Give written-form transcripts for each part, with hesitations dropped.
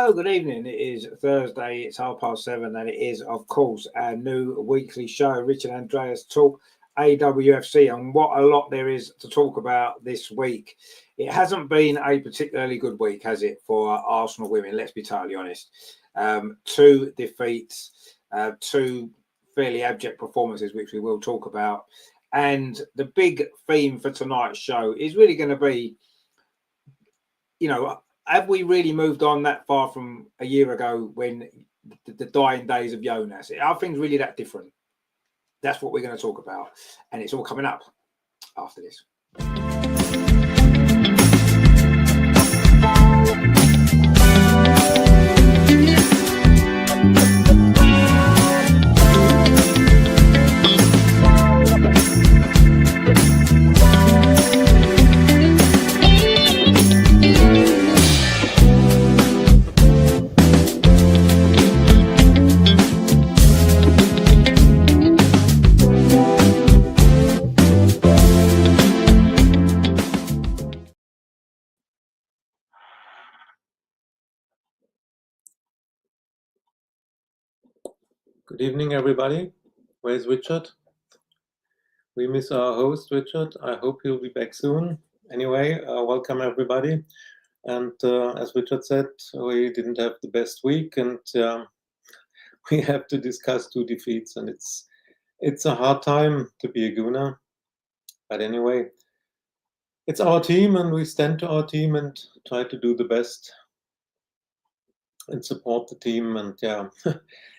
Hello, good evening. It is Thursday, it's 7:30, and it is, of course, our new weekly show, Richard Andreas Talk AWFC, and what a lot there is to talk about this week. It hasn't been a particularly good week, has it, for Arsenal women? Let's be totally honest. Two defeats, two fairly abject performances, which we will talk about. And the big theme for tonight's show is really going to be, have we really moved on that far from a year ago when the dying days of Jonas? Are things really that different? That's what we're going to talk about. And it's all coming up after this. Good evening, everybody. Where's Richard? We miss our host, Richard. I hope he'll be back soon. Anyway, welcome, everybody. And as Richard said, we didn't have the best week, and we have to discuss two defeats, and it's a hard time to be a Gooner. But anyway, it's our team, and we stand to our team and try to do the best and support the team. And yeah,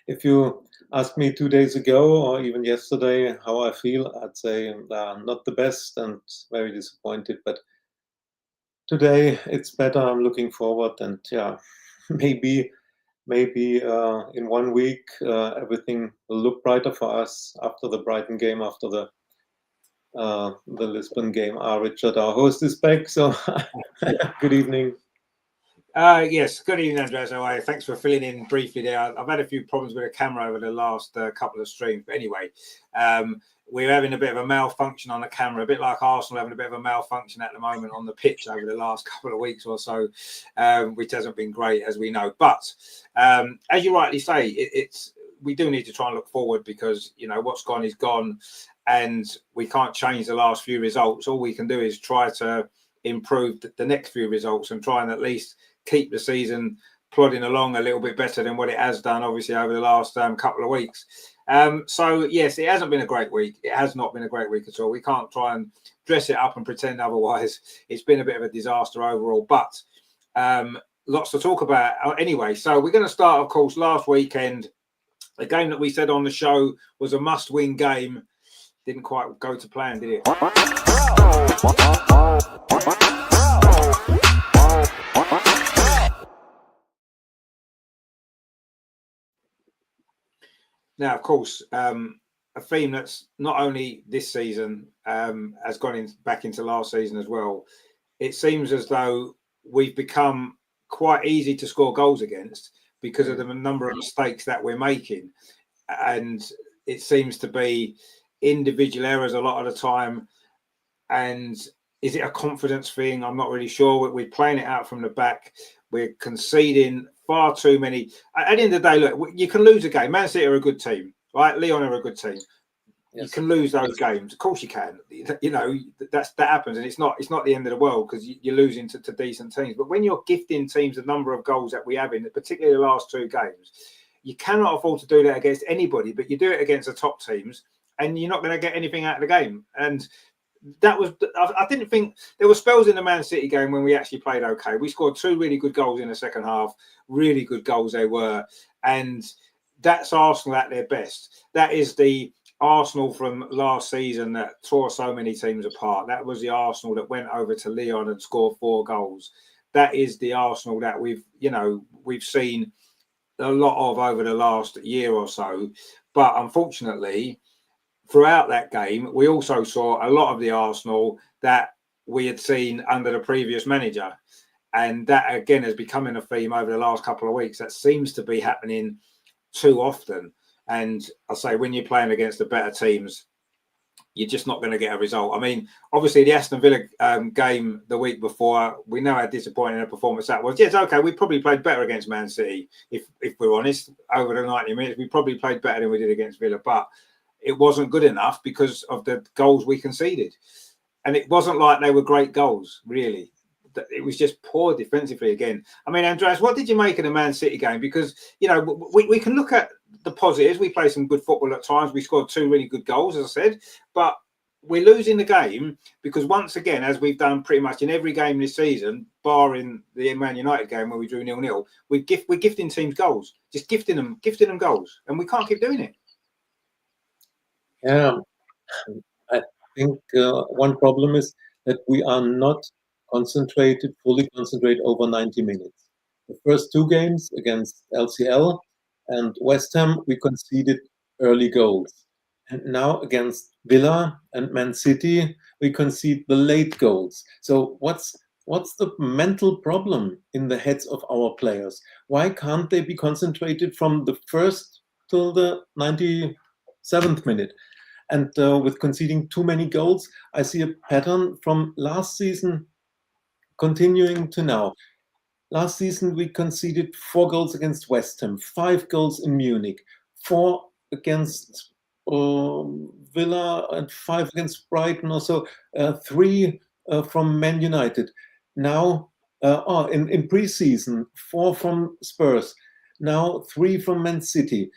if you asked me 2 days ago or even yesterday how I feel, I'd say not the best and very disappointed. But today it's better. I'm looking forward, and yeah, maybe in 1 week everything will look brighter for us after the Brighton game, after the Lisbon game. Richard, our host, is back. So good evening. Yes, good evening, Andreas. Thanks for filling in briefly there. I've had a few problems with the camera over the last couple of streams. But anyway, we're having a bit of a malfunction on the camera, a bit like Arsenal having a bit of a malfunction at the moment on the pitch over the last couple of weeks or so, which hasn't been great, as we know. But as you rightly say, we do need to try and look forward because, what's gone is gone and we can't change the last few results. All we can do is try to improve the next few results and try and at least keep the season plodding along a little bit better than what it has done, obviously, over the last couple of weeks. So, yes, it hasn't been a great week. It has not been a great week at all. We can't try and dress it up and pretend otherwise. It's been a bit of a disaster overall, but lots to talk about anyway. So we're going to start, of course, last weekend. A game that we said on the show was a must-win game. Didn't quite go to plan, did it? Now, of course, a theme that's not only this season has gone back into last season as well. It seems as though we've become quite easy to score goals against because of the number of mistakes that we're making. And it seems to be individual errors a lot of the time. And is it a confidence thing? I'm not really sure. We're playing it out from the back. We're conceding far too many. At the end of the day, look, you can lose a game. Man City are a good team, right? Lyon are a good team. Yes. You can lose those games. Of course you can. That happens, and it's not the end of the world because you're losing to decent teams. But when you're gifting teams the number of goals that we have in, particularly the last two games, you cannot afford to do that against anybody. But you do it against the top teams, and you're not going to get anything out of the game. And I didn't think there were spells in the Man City game when we actually played okay. We scored two really good goals in the second half, really good goals they were. And that's Arsenal at their best. That is the Arsenal from last season that tore so many teams apart. That was the Arsenal that went over to Lyon and scored 4 goals. That is the Arsenal that we've seen a lot of over the last year or so. But unfortunately, throughout that game, we also saw a lot of the Arsenal that we had seen under the previous manager. And that, again, has become a theme over the last couple of weeks. That seems to be happening too often. And I say, when you're playing against the better teams, you're just not going to get a result. I mean, obviously the Aston Villa game the week before, we know how disappointing a performance that was. Yes, okay, we probably played better against Man City, if we're honest. Over the 90 minutes, we probably played better than we did against Villa, but it wasn't good enough because of the goals we conceded. And it wasn't like they were great goals, really. It was just poor defensively again. I mean, Andreas, what did you make of the Man City game? Because, you know, we can look at the positives. We play some good football at times. We scored 2 really good goals, as I said. But we're losing the game because once again, as we've done pretty much in every game this season, barring the Man United game where we drew 0-0, we're gifting teams goals. Just gifting them goals. And we can't keep doing it. Yeah, I think one problem is that we are not fully concentrated over 90 minutes. The first 2 games against LCL and West Ham, we conceded early goals. And now against Villa and Man City, we concede the late goals. So what's the mental problem in the heads of our players? Why can't they be concentrated from the first till the 97th minute? And with conceding too many goals, I see a pattern from last season continuing to now. Last season, we conceded 4 goals against West Ham, 5 goals in Munich, 4 against Villa, and 5 against Brighton, also 3 from Man United. Now, in pre-season, 4 from Spurs, now 3 from Man City.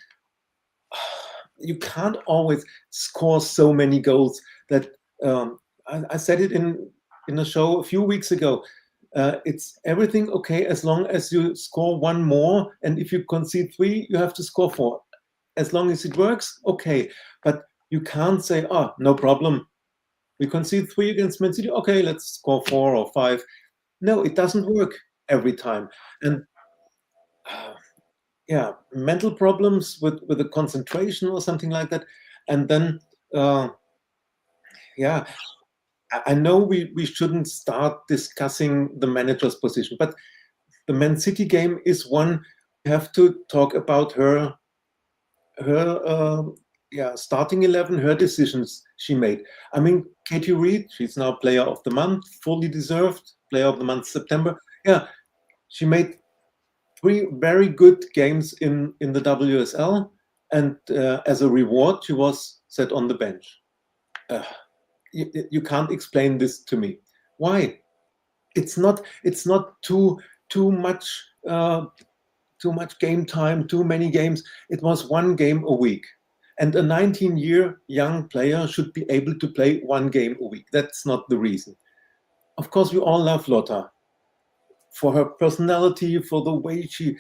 You can't always score so many goals that I said it in a show a few weeks ago. It's everything okay as long as you score 1 more, and if you concede 3, you have to score 4. As long as it works, okay. But you can't say, no problem. We concede 3 against Man City, okay, let's score 4 or 5. No, it doesn't work every time. And mental problems with the concentration or something like that. And then, I know we shouldn't start discussing the manager's position, but the Man City game is one we have to talk about her starting 11, her decisions she made. I mean, Katie Reid, she's now player of the month, fully deserved player of the month, September. Yeah, she made 3 very good games in the WSL, and as a reward, she was set on the bench. You can't explain this to me. Why? It's not too much game time, too many games. It was 1 game a week, and a 19-year young player should be able to play 1 game a week. That's not the reason. Of course, we all love Lotta for her personality, for the way she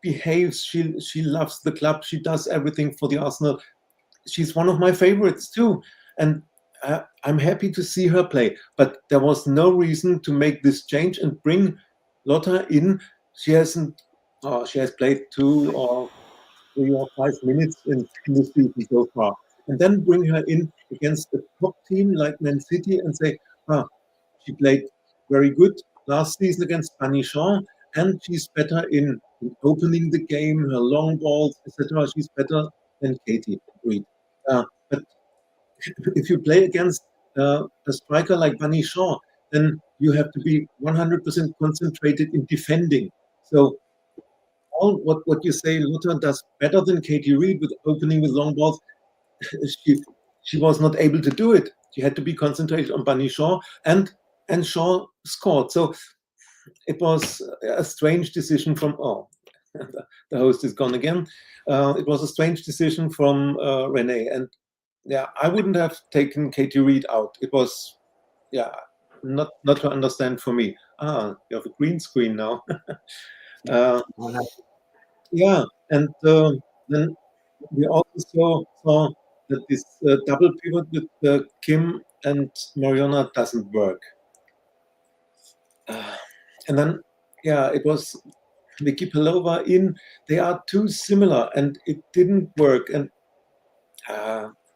behaves. She loves the club. She does everything for the Arsenal. She's one of my favorites too, and I'm happy to see her play. But there was no reason to make this change and bring Lotta in. She has played 2 or 3 or 5 minutes in this season so far, and then bring her in against a top team like Man City and say, she played very good last season against Panichan, and she's better in opening the game, her long balls, etc. She's better than Katie Reid. But if you play against a striker like Panichan, then you have to be 100% concentrated in defending. So all what you say Lotta does better than Katie Reid with opening with long balls, she was not able to do it. She had to be concentrated on Panichan, and Shaw scored. So it was a strange decision from the host is gone again. It was a strange decision from Renee, and I wouldn't have taken Katie Reid out. It was not to understand for me. You have a green screen now. And then we also saw that this double pivot with Kim and Mariona doesn't work. And then, it was Vicky Pelova in. They are too similar, and it didn't work. And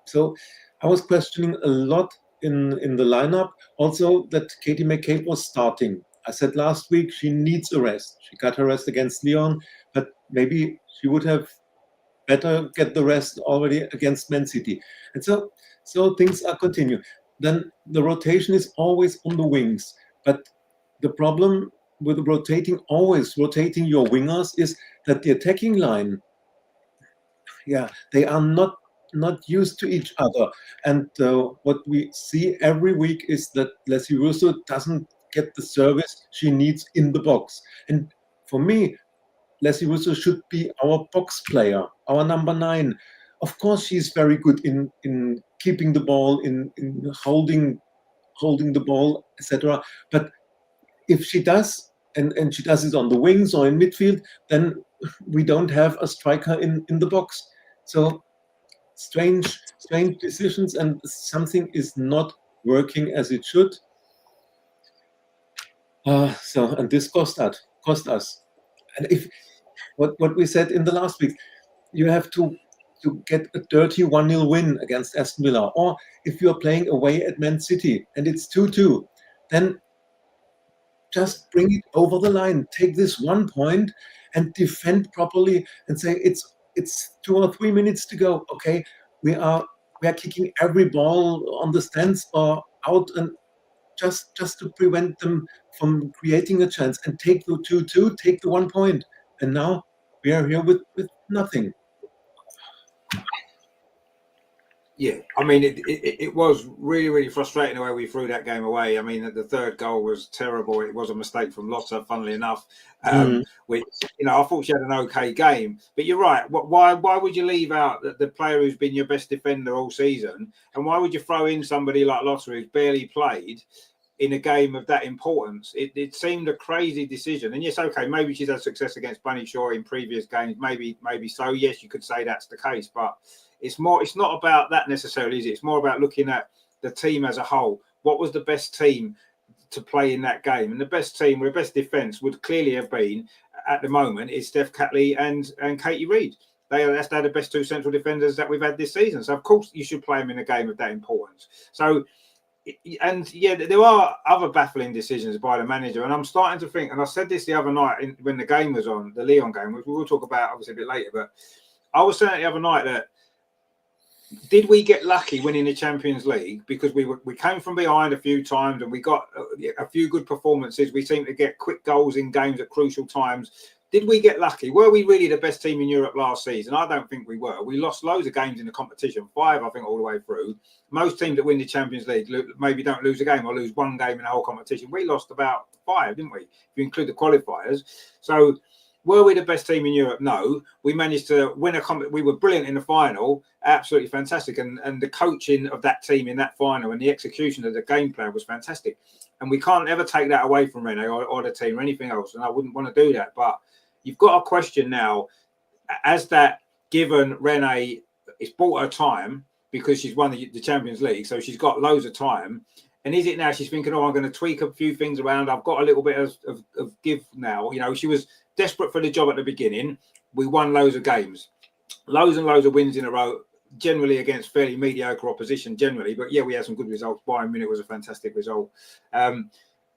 so I was questioning a lot in the lineup. Also, that Katie McCabe was starting. I said last week she needs a rest. She got her rest against Lyon, but maybe she would have better get the rest already against Man City. And so things are continue. Then the rotation is always on the wings. But the problem with rotating your wingers is that the attacking line, they are not used to each other. And what we see every week is that Leslie Russo doesn't get the service she needs in the box. And for me, Leslie Russo should be our box player, our number 9. Of course, she's very good in keeping the ball, in holding the ball, etc. But if she does, and she does it on the wings or in midfield, then we don't have a striker in the box. So strange decisions, and something is not working as it should. And this cost us. And if what we said in the last week, you have to get a dirty 1-0 win against Aston Villa, or if you're playing away at Man City and it's 2-2, then just bring it over the line. Take this 1 point and defend properly, and say it's 2 or 3 minutes to go. Okay, we are kicking every ball on the stands or out, and just to prevent them from creating a chance, and take the 2-2, take the 1 point. And now we are here with nothing. Yeah, I mean, it was really, really frustrating the way we threw that game away. I mean, the third goal was terrible. It was a mistake from Lotta, funnily enough. Which, I thought she had an okay game. But you're right. Why would you leave out the player who's been your best defender all season? And why would you throw in somebody like Lotta who's barely played in a game of that importance? It seemed a crazy decision. And yes, okay, maybe she's had success against Bunny Shaw in previous games. Maybe so. Yes, you could say that's the case. But it's not about that necessarily, is it? It's more about looking at the team as a whole. What was the best team to play in that game? And the best team, or the best defence, would clearly have been, at the moment, is Steph Catley and Katie Reid. They're the best 2 central defenders that we've had this season. So, of course, you should play them in a game of that importance. So, and yeah, there are other baffling decisions by the manager. And I'm starting to think, and I said this the other night when the game was on, the Lyon game, which we will talk about obviously a bit later, but I was saying the other night that, did we get lucky winning the Champions League because we came from behind a few times and we got a few good performances? We seemed to get quick goals in games at crucial times. Did we get lucky? Were we really the best team in Europe last season? I don't think we were. We lost loads of games in the competition, 5, I think, all the way through. Most teams that win the Champions League maybe don't lose a game or lose 1 game in the whole competition. We lost about 5, didn't we? If you include the qualifiers. So, were we the best team in Europe? No. We managed to win we were brilliant in the final, absolutely fantastic. And the coaching of that team in that final and the execution of the game plan was fantastic. And we can't ever take that away from Renee or the team or anything else. And I wouldn't want to do that. But you've got a question now, as that given Renee, it's bought her time because she's won the Champions League. So she's got loads of time. And is it now she's thinking, I'm going to tweak a few things around. I've got a little bit of give now. She was desperate for the job at the beginning. We won loads of games, loads and loads of wins in a row, generally against fairly mediocre opposition generally. But yeah, we had some good results. Bayern Munich was a fantastic result. And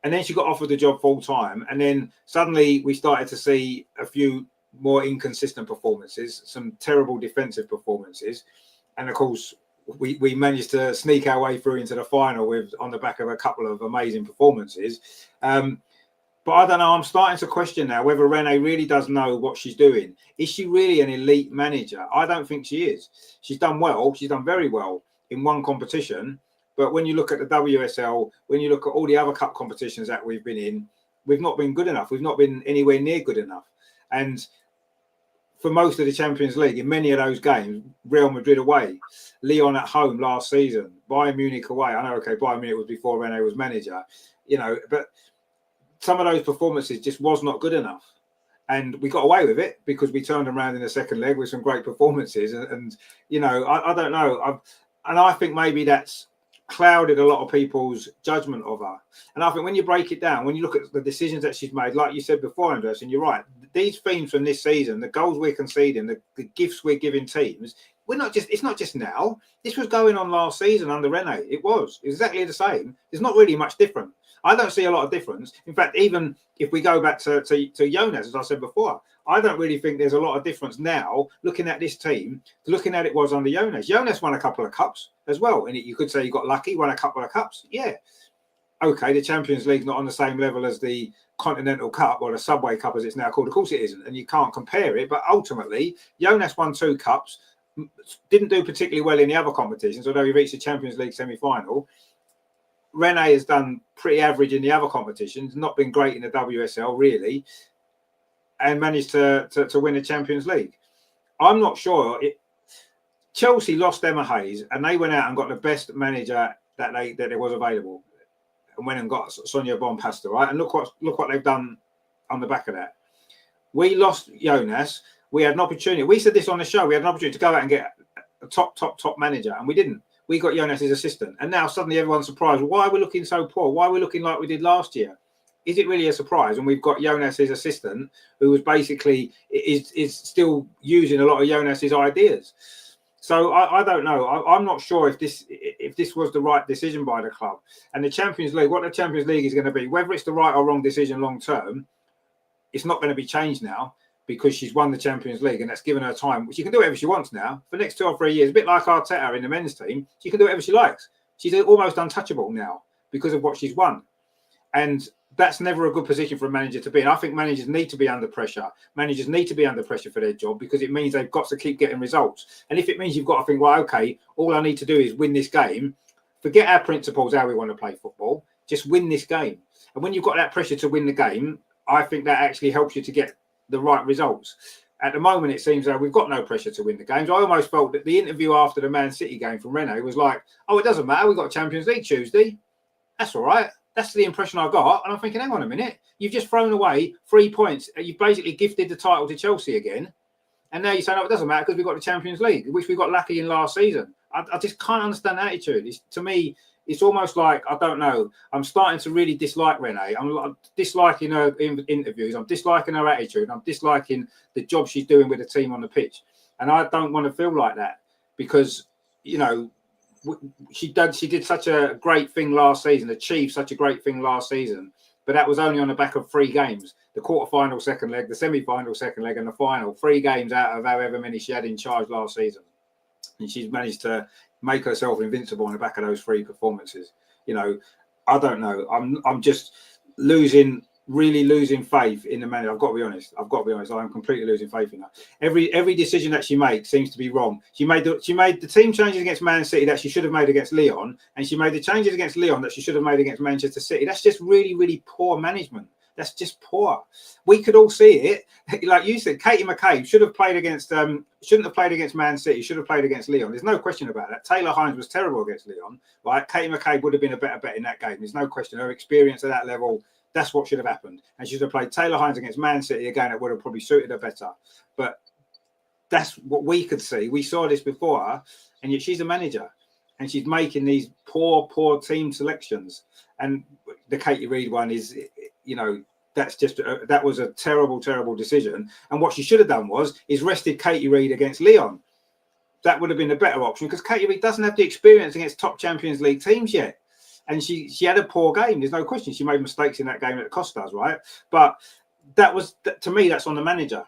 then she got offered the job full time. And then suddenly we started to see a few more inconsistent performances, some terrible defensive performances. And of course, we managed to sneak our way through into the final on the back of a couple of amazing performances. But I don't know, I'm starting to question now whether Renee really does know what she's doing. Is she really an elite manager? I don't think she is. She's done well. She's done very well in one competition. But when you look at the WSL, when you look at all the other cup competitions that we've been in, we've not been good enough. We've not been anywhere near good enough. And for most of the Champions League, in many of those games, Real Madrid away, Lyon at home last season, Bayern Munich away. I know, okay, Bayern Munich was before Renee was manager, but some of those performances just was not good enough. And we got away with it because we turned around in the second leg with some great performances. And I don't know. I think maybe that's clouded a lot of people's judgment of her. And I think when you break it down, when you look at the decisions that she's made, like you said before, Andreas, and you're right, these themes from this season, the goals we're conceding, the gifts we're giving teams, It's not just now. This was going on last season under Rene. It was exactly the same. There's not really much different. I don't see a lot of difference. In fact, even if we go back to Jonas, as I said before, I don't really think there's a lot of difference now looking at this team to looking at it was under Jonas. Jonas won a couple of cups as well. And you could say he got lucky, won a couple of cups. Yeah. Okay, the Champions League's not on the same level as the Continental Cup or the Subway Cup as it's now called. Of course it isn't. And you can't compare it. But ultimately, Jonas won 2 cups, didn't do particularly well in the other competitions, although he reached the Champions League semi-final. Rene has done pretty average in the other competitions, not been great in the WSL really, and managed to win the Champions League. I'm not sure. Chelsea lost Emma Hayes, and they went out and got the best manager that there was available, and went and got Sonia Bonpasta, right? And look what they've done on the back of that. We lost Jonas. We had an opportunity. We said this on the show. We had an opportunity to go out and get a top manager, and we didn't. We got Jonas as assistant, and now suddenly everyone's surprised. Why are we looking so poor? Why are we looking like we did last year? Is it really a surprise? And we've got Jonas as assistant, who was basically is still using a lot of Jonas's ideas. So I don't know. I'm not sure if this was the right decision by the club. And the Champions League, what the Champions League is going to be, whether it's the right or wrong decision long term, it's not going to be changed now, because she's won the Champions League and that's given her time. She can do whatever she wants now for the next 2 or 3 years. A bit like Arteta in the men's team. She can do whatever she likes. She's almost untouchable now because of what she's won. And that's never a good position for a manager to be in. I think managers need to be under pressure. Managers need to be under pressure for their job, because it means they've got to keep getting results. And if it means you've got to think, well, okay, all I need to do is win this game, forget our principles, how we want to play football, just win this game. And when you've got that pressure to win the game, I think that actually helps you to get the right results. At the moment, it seems that we've got no pressure to win the games. I almost felt that the interview after the Man City game from Rene was like, oh, it doesn't matter. We've got Champions League Tuesday. That's all right. That's the impression I got. And I'm thinking, hang on a minute. You've just thrown away 3 points. You've basically gifted the title to Chelsea again. And now you're saying, oh, it doesn't matter because we've got the Champions League, which we got lucky in last season. I just can't understand that attitude. To me, it's almost like, I don't know, I'm starting to really dislike Rene. I'm disliking her interviews. I'm disliking her attitude. I'm disliking the job she's doing with the team on the pitch. And I don't want to feel like that, because, you know, she did such a great thing last season, achieved such a great thing last season, but that was only on the back of 3 games. The quarterfinal second leg, the semi-final second leg, and the final. 3 games out of however many she had in charge last season. And she's managed to make herself invincible on the back of those 3 performances. You know, I don't know. I'm just really losing faith in the manager. I've got to be honest. I'm completely losing faith in her. Every decision that she makes seems to be wrong. She made the team changes against Man City that she should have made against Lyon, and she made the changes against Lyon that she should have made against Manchester City. That's just really poor management. That's just poor. We could all see it. Like you said, Katie McCabe shouldn't have played against Man City, should have played against Lyon. There's no question about that. Taylor Hines was terrible against Lyon, right? Katie McCabe would have been a better bet in that game. There's no question. Her experience at that level, that's what should have happened. And she should have played Taylor Hines against Man City again. It would have probably suited her better. But that's what we could see. We saw this before her, and yet she's a manager, and she's making these poor team selections. And the Katie Reid one is, you know, that was a terrible decision. And what she should have done is rested Katie Reid against Lyon. That would have been a better option, because Katie Reid doesn't have the experience against top Champions League teams yet. And she had a poor game. There's no question. She made mistakes in that game that cost us, right? But to me, that's on the manager.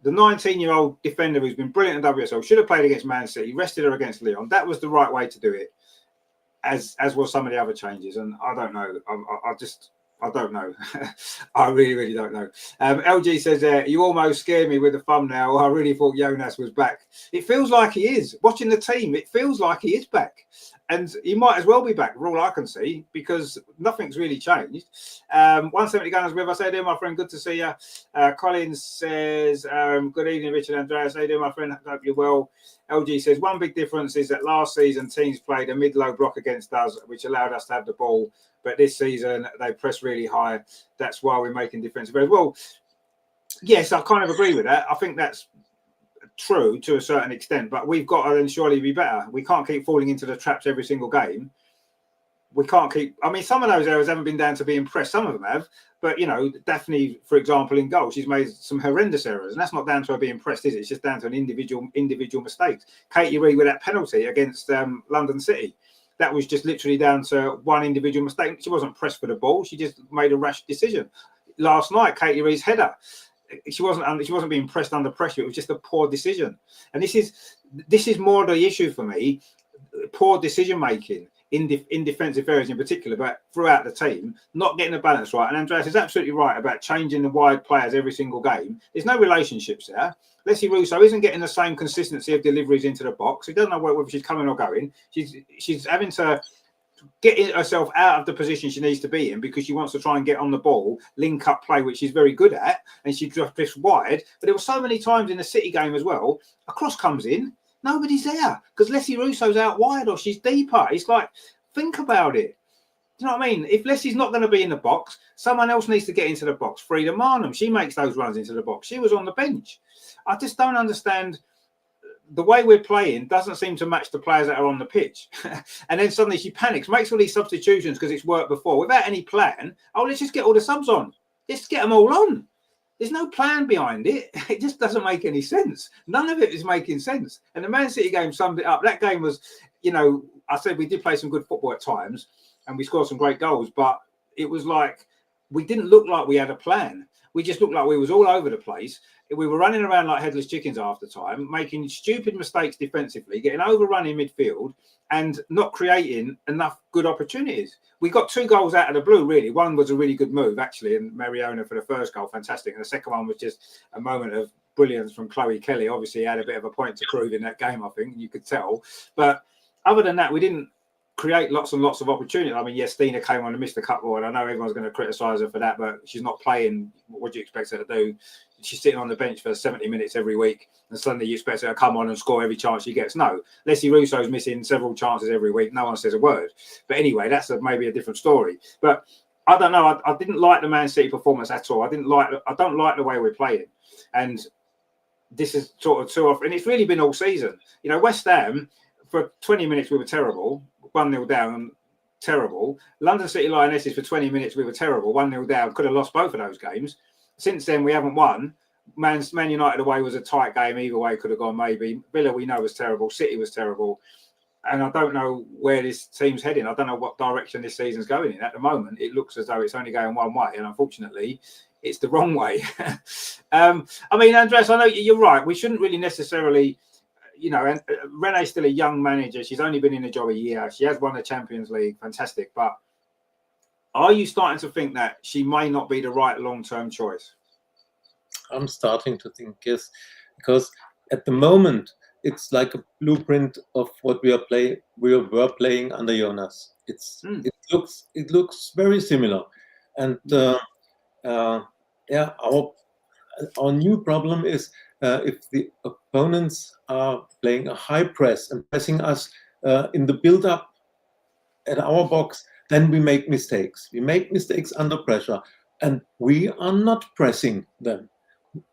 The 19-year-old defender who's been brilliant in WSL should have played against Man City, rested her against Lyon. That was the right way to do it, as was some of the other changes. And I don't know. I don't know. I really don't know. LG says, you almost scared me with the thumbnail. I really thought Jonas was back. It feels like he is. Watching the team, it feels like he is back. And he might as well be back, for all I can see, because nothing's really changed. 170 Gunners with us. Hey there, my friend. Good to see you. Collins says, good evening, Richard Andreas. Hey there, my friend. Hope you're well. LG says, one big difference is that last season teams played a mid-low block against us, which allowed us to have the ball. But this season, they press really high. That's why we're making defensive errors. Well, yes, I kind of agree with that. I think that's true to a certain extent, but we've got to then surely be better. We can't keep falling into the traps every single game. we can't keep. I mean, some of those errors haven't been down to being pressed. Some of them have, but Daphne, for example, in goal, she's made some horrendous errors, and that's not down to her being pressed, is it? It's just down to an individual mistakes. Katie Reid with that penalty against London City, that was just literally down to one individual mistake. She wasn't pressed for the ball; she just made a rash decision. Last night, Katie Reid's header, she wasn't being pressed under pressure. It was just a poor decision, and this is more the issue for me: poor decision making in defensive areas in particular, but throughout the team, not getting the balance right. And Andreas is absolutely right about changing the wide players every single game. There's no relationships there. Leslie Russo isn't getting the same consistency of deliveries into the box. He doesn't know whether she's coming or going. She's having to get herself out of the position she needs to be in because she wants to try and get on the ball, link up play, which she's very good at, and she drifts wide. But there were so many times in the City game as well, a cross comes in, nobody's there because Leslie Russo's out wide or she's deeper. It's like, think about it. Do you know what I mean? If Leslie's not going to be in the box, someone else needs to get into the box. Frida Marnham, she makes those runs into the box. She was on the bench. I just don't understand. The way we're playing doesn't seem to match the players that are on the pitch. And then suddenly she panics, makes all these substitutions because it's worked before without any plan. Oh, let's just get all the subs on. Let's get them all on. There's no plan behind it. It just doesn't make any sense. None of it is making sense. And the Man City game summed it up. That game was, I said we did play some good football at times and we scored some great goals, but it was like we didn't look like we had a plan. We just looked like we was all over the place. We were running around like headless chickens half the time, making stupid mistakes defensively, getting overrun in midfield and not creating enough good opportunities. We got 2 goals out of the blue, really. One was a really good move, actually, and Mariona for the first goal, fantastic. And the second one was just a moment of brilliance from Chloe Kelly. Obviously, he had a bit of a point to prove in that game, I think, you could tell. But other than that, we didn't create lots and lots of opportunity. I mean, yes, Stina came on and missed a couple, and I know everyone's going to criticise her for that, but she's not playing. What do you expect her to do? She's sitting on the bench for 70 minutes every week, and suddenly you expect her to come on and score every chance she gets. No, Leslie Russo's missing several chances every week. No one says a word. But anyway, that's maybe a different story. But I don't know. I didn't like the Man City performance at all. I don't like the way we're playing, and this is sort of too often. And it's really been all season. West Ham, for 20 minutes we were terrible, 1-0 down, terrible. London City Lionesses for 20 minutes we were terrible, 1-0 down. Could have lost both of those games. Since then, we haven't won. Man United away was a tight game. Either way could have gone maybe. Villa, we know, was terrible. City was terrible. And I don't know where this team's heading. I don't know what direction this season's going in. At the moment, it looks as though it's only going one way. And unfortunately, it's the wrong way. I mean, Andreas, I know you're right. We shouldn't really necessarily... and Renee's still a young manager. She's only been in the job a year. She has won the Champions League. Fantastic. But are you starting to think that she may not be the right long-term choice? I'm starting to think, yes, because at the moment it's like a blueprint of what we were playing under Jonas. It looks very similar, and our new problem is if the opponents are playing a high press and pressing us in the build-up at our box, then we make mistakes. We make mistakes under pressure, and we are not pressing them.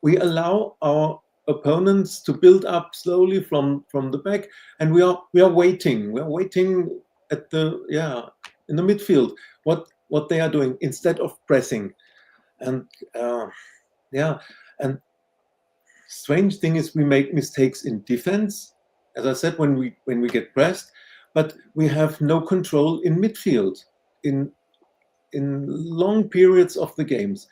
We allow our opponents to build up slowly from the back, and we are waiting. We are waiting at in the midfield what they are doing instead of pressing, and and strange thing is we make mistakes in defense, as I said, when we get pressed, but we have no control in midfield in long periods of the games.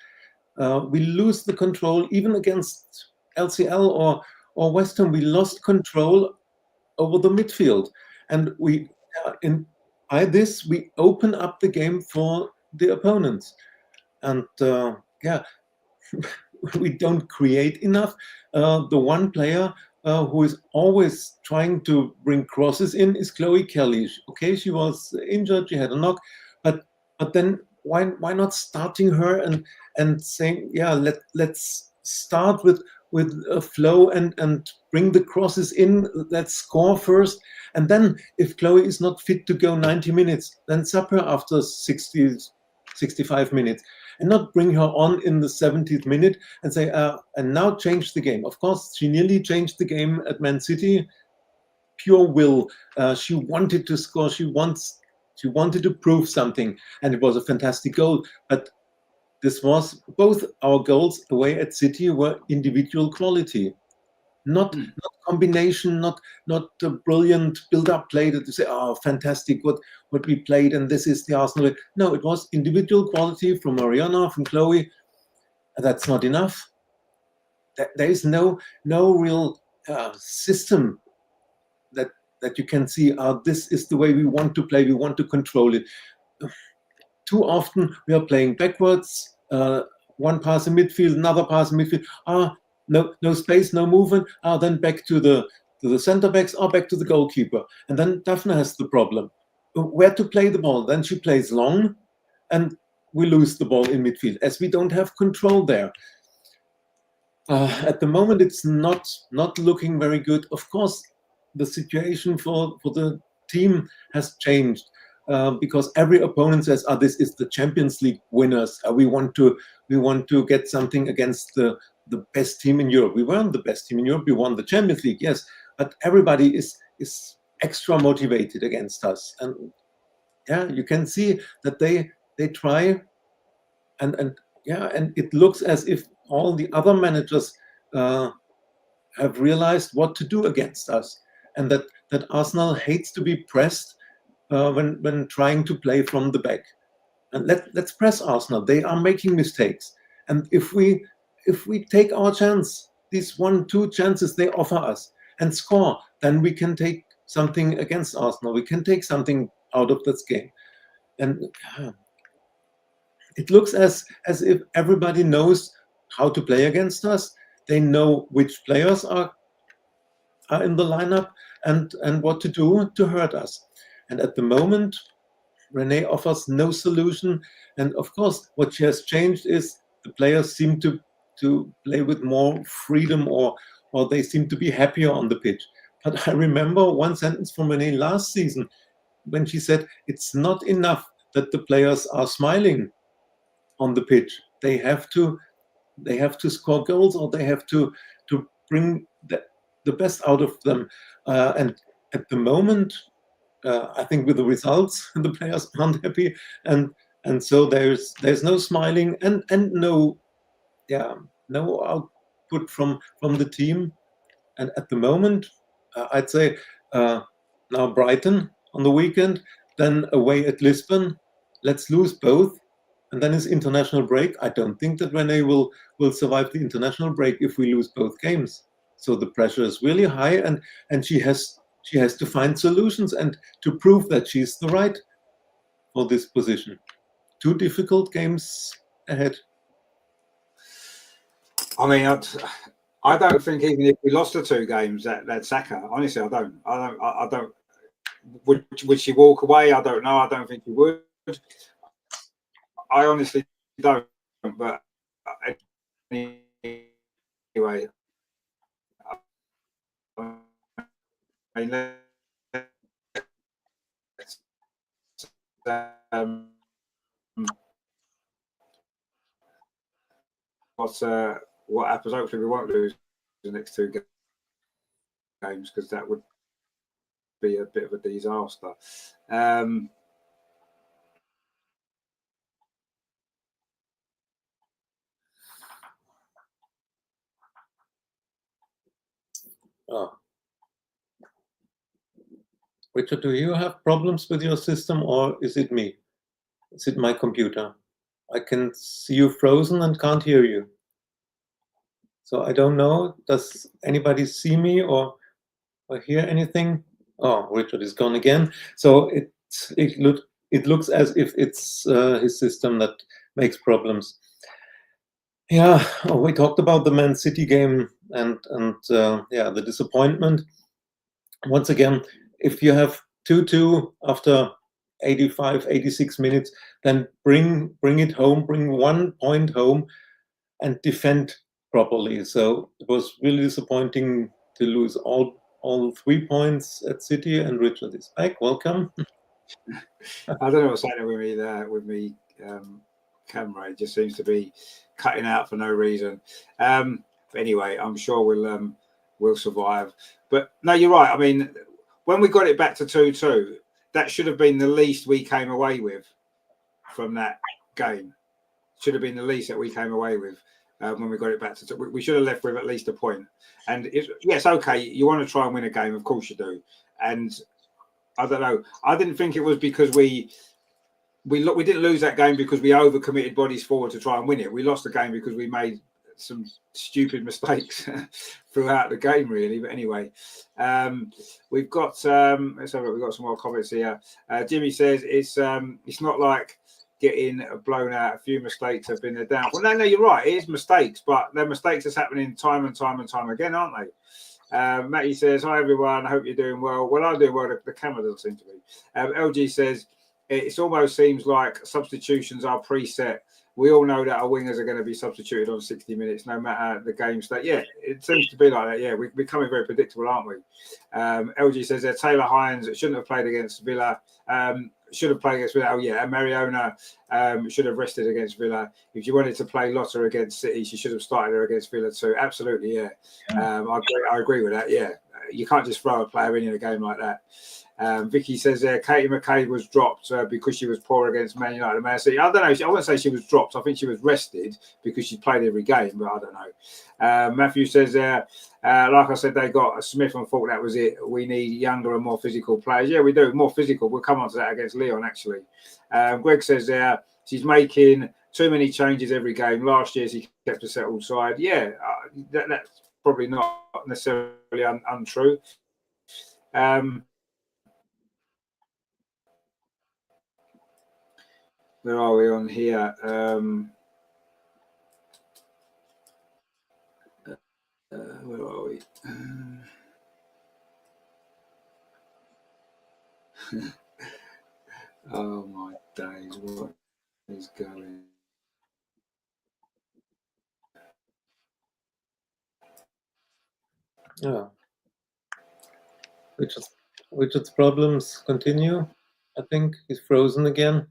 We lose the control even against LCL or West Ham. We lost control over the midfield, and by this we open up the game for the opponents, and we don't create enough. The one player who is always trying to bring crosses in is Chloe Kelly. Okay, she was injured, she had a knock, but then why not starting her and saying, let's start with a flow and bring the crosses in. Let's score first, and then if Chloe is not fit to go 90 minutes, then sub her after 65 minutes, and not bring her on in the 70th minute and say, and now change the game. Of course, she nearly changed the game at Man City. Pure will. She wanted to score. She wants She wanted to prove something, and it was a fantastic goal. But this was both our goals away at City were individual quality, not combination, not a brilliant build-up play that you say, oh, fantastic, what we played, and this is the Arsenal. No, it was individual quality from Mariana, from Chloe. That's not enough. There is no real system that you can see, this is the way we want to play, we want to control it. Too often we are playing backwards, one pass in midfield, another pass in midfield, no space, no movement, then back to the center backs, back to the goalkeeper. And then Daphne has the problem. Where to play the ball? Then she plays long, and we lose the ball in midfield, as we don't have control there. At the moment, it's not looking very good. Of course, the situation for the team has changed because every opponent says, this is the Champions League winners. We want to get something against the best team in Europe. We weren't the best team in Europe. We won the Champions League, yes, but everybody is extra motivated against us. And yeah, you can see that they try, and it looks as if all the other managers have realized what to do against us, and that Arsenal hates to be pressed when trying to play from the back. And let's press Arsenal. They are making mistakes, and if we take our chance, these 1-2 chances they offer us, and score, then we can take something against Arsenal. We can take something out of this game. And it looks as if everybody knows how to play against us. They know which players are in the lineup and what to do to hurt us. And at the moment, Renee offers no solution. And of course, what she has changed is the players seem to play with more freedom, or they seem to be happier on the pitch. But I remember one sentence from Renee last season when she said, it's not enough that the players are smiling on the pitch. They have to score goals, or they have to bring the best out of them. And at the moment, I think with the results, the players aren't happy, and so there's no smiling and no output from the team. And at the moment, I'd say now Brighton on the weekend, then away at Lisbon. Let's lose both, and then it's international break. I don't think that Renee will survive the international break if we lose both games. So the pressure is really high, and she has to find solutions and to prove that she's the right for this position. 2 difficult games ahead. I mean, I don't think even if we lost the 2 games that Saka. Honestly, I don't. Would she walk away? I don't know. I don't think she would. I honestly don't. But anyway, I mean, what happens? Hopefully, we won't lose the next 2 games, because that would be a bit of a disaster. Richard, do you have problems with your system, or is it me? Is it my computer? I can see you frozen and can't hear you. So I don't know. Does anybody see me or hear anything? Oh, Richard is gone again. So it looks as if it's his system that makes problems. Yeah, we talked about the Man City game and the disappointment. Once again, if you have 2-2 after 85, 86 minutes, then bring it home, bring 1 point home, and defend properly. So it was really disappointing to lose all 3 points at City. And Richard is back. Welcome. I don't know what's happening with me there, with me camera. It just seems to be cutting out for no reason. But anyway, I'm sure we'll survive. But no, you're right. I mean, when we got it back to 2-2, that should have been the least we came away with from that game. Should have been the least that we came away with when we got it back to. We should have left with at least a point. And yes, okay, you want to try and win a game, of course you do. And I don't know. I didn't think it was because we didn't lose that game because we overcommitted bodies forward to try and win it. We lost the game because we made some stupid mistakes throughout the game, really. But anyway, we've got let's have a look. We've got some more comments here. Jimmy says it's not like getting blown out. A few mistakes have been their downfall. No, you're right. It is mistakes, but they're mistakes that's happening time and time again, aren't they? Matty says, hi everyone, I hope you're doing well. Well, I'm doing well. The camera doesn't seem to be. LG says, it almost seems like substitutions are preset. We all know that our wingers are going to be substituted on 60 minutes, no matter the game state. Yeah, it seems to be like that. Yeah, we're becoming very predictable, aren't we? LG says that Taylor Hines shouldn't have played against Villa. Should have played against Villa. Oh, yeah, and Mariona should have rested against Villa. If you wanted to play Lotta against City, she should have started her against Villa too. Absolutely, yeah. I agree with that, yeah. You can't just throw a player in a game like that. Vicky says Katie McCabe was dropped because she was poor against Man United and Man City. I don't know. I wouldn't say she was dropped. I think she was rested because she played every game, but I don't know. Matthew says, like I said, they got Smith and thought that was it. We need younger and more physical players. Yeah, we do. More physical. We'll come on to that against Lyon, actually. Greg says she's making too many changes every game. Last year, she kept a settled side. Yeah, that's probably not necessarily untrue. Where are we on here? Where are we? Oh my days, what is going? Yeah. Richard's problems continue. I think he's frozen again.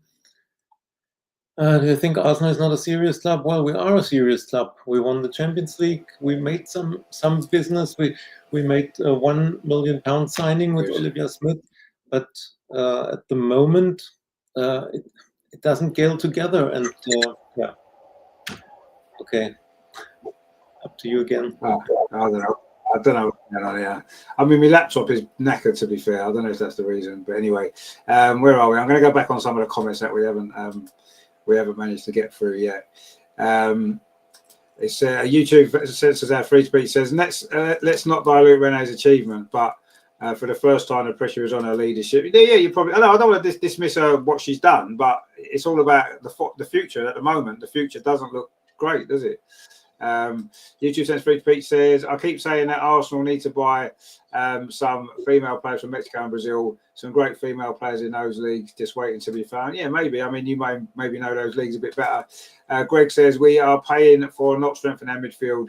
Do you think Arsenal is not a serious club? Well, we are a serious club. We won the Champions League. We made some business. We made a £1 million signing with Olivia Smith, but at the moment it doesn't gel together. And yeah, okay, up to you again. I don't know. Yeah, I mean, my laptop is knackered. To be fair, I don't know if that's the reason, but anyway, where are we? I'm going to go back on some of the comments that we haven't managed to get through yet. It's YouTube censors our free speech says let's not dilute Renee's achievement, but for the first time the pressure is on her leadership. Yeah, you probably. I don't want to dismiss her what she's done, but it's all about the future. At the moment, the future doesn't look great, does it? YouTube censors free speech says I keep saying that Arsenal need to buy some female players from Mexico and Brazil. Some great female players in those leagues just waiting to be found. Yeah, maybe. I mean, you maybe know those leagues a bit better. Greg says we are paying for not strengthening our midfield.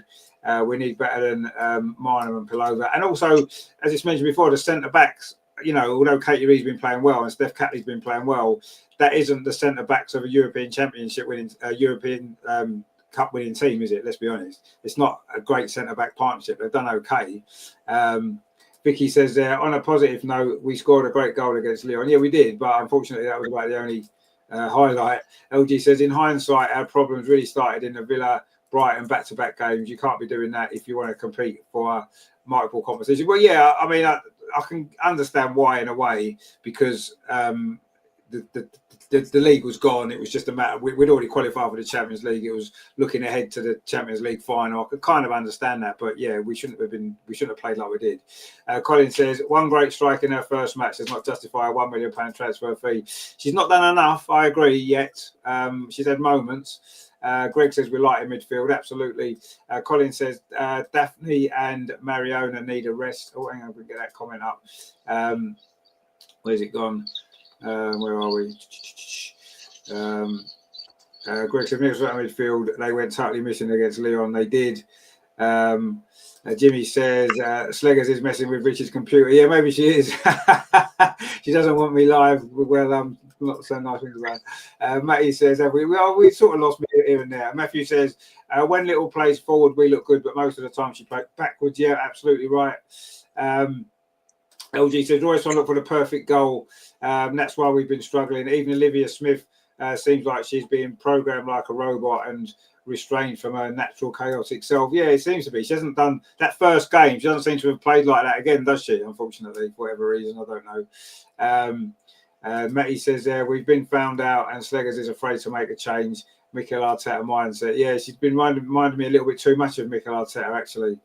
We need better than Marner and Pilova. And also, as it's mentioned before, the centre backs. You know, although Katie Reid's been playing well and Steph Catley's been playing well, that isn't the centre backs of a European Championship winning European Cup winning team, is it? Let's be honest. It's not a great centre back partnership. They've done okay. Vicky says on a positive note, we scored a great goal against Lyon. Yeah, we did, but unfortunately that was about the only highlight. LG says in hindsight, our problems really started in the Villa Brighton back-to-back games. You can't be doing that if you want to compete for multiple competitions. Well, yeah, I mean, I can understand why in a way, because the league was gone. It was just a matter. We'd already qualified for the Champions League. It was looking ahead to the Champions League final. I could kind of understand that, but yeah, we shouldn't have played like we did. Colin says one great strike in her first match does not justify a £1 million transfer fee. She's not done enough. I agree yet. She's had moments. Greg says we're light in midfield. Absolutely. Colin says Daphne and Mariona need a rest. Oh, hang on, we can get that comment up. Where's it gone? Where are we? Greg said midfield. They went totally missing against Lyon. They did. Jimmy says Sleggers is messing with Richard's computer. Yeah, maybe she is. She doesn't want me live. Well, not so nice things about. Matty says we sort of lost me here and there. Matthew says when Little plays forward, we look good, but most of the time she plays backwards. Yeah, absolutely right. LG says always trying to look for the perfect goal. That's why we've been struggling. Even Olivia Smith seems like she's being programmed like a robot and restrained from her natural chaotic self. Yeah, it seems to be. She hasn't done that first game. She doesn't seem to have played like that again, does she? Unfortunately, for whatever reason, I don't know. Matty says we've been found out and Sleggers is afraid to make a change. Mikel Arteta mindset. Yeah, she's been reminding me a little bit too much of Mikel Arteta, actually.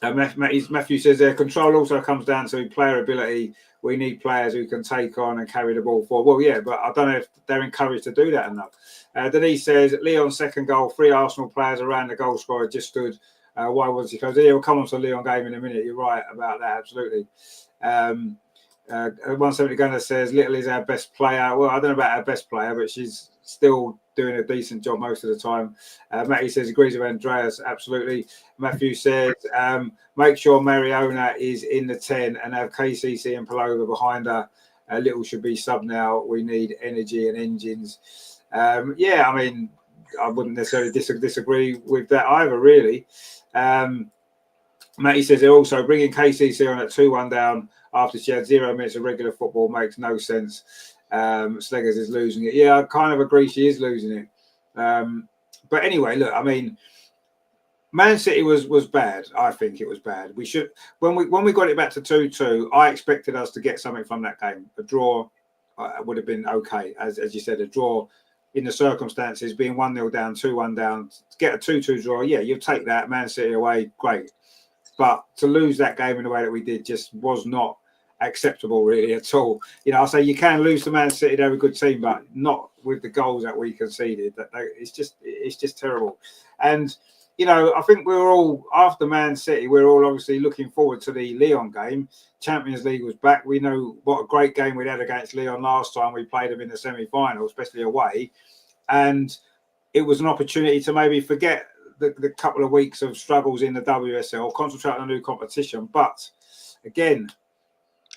Matthew says control also comes down to player ability. We need players who can take on and carry the ball forward. Well, yeah, but I don't know if they're encouraged to do that enough. Denise says Leon's second goal, 3 Arsenal players around the goal scorer just stood. Why was he close? Yeah, we'll come on to the Leon game in a minute. You're right about that, absolutely. 170 Gunner says Little is our best player. Well, I don't know about our best player, but she's still doing a decent job most of the time. Matty says agrees with Andreas, absolutely. Matthew says make sure Mariona is in the 10 and have KCC and Palova behind her. Little should be sub now. We need energy and engines. Yeah, I mean, I wouldn't necessarily disagree with that either, really. Matty says they're also bringing KCC on at 2-1 down after she had 0 minutes of regular football makes no sense. Sleggers is losing it. Yeah, I kind of agree she is losing it. But anyway, look, I mean, Man City was bad. I think it was bad. We should when we got it back to 2-2, I expected us to get something from that game. A draw would have been okay, as you said, a draw in the circumstances, being 1-0 down, 2-1 down, to get a 2-2 draw. Yeah, you'll take that. Man City away, great. But to lose that game in the way that we did just was not acceptable, really, at all. You know, I say you can lose to Man City; they're a good team, but not with the goals that we conceded. It's just terrible. And you know, I think we were all after Man City. We're all obviously looking forward to the Lyon game. Champions League was back. We know what a great game we had against Lyon last time. We played them in the semi-final, especially away, and it was an opportunity to maybe forget the couple of weeks of struggles in the WSL, concentrate on a new competition. But again,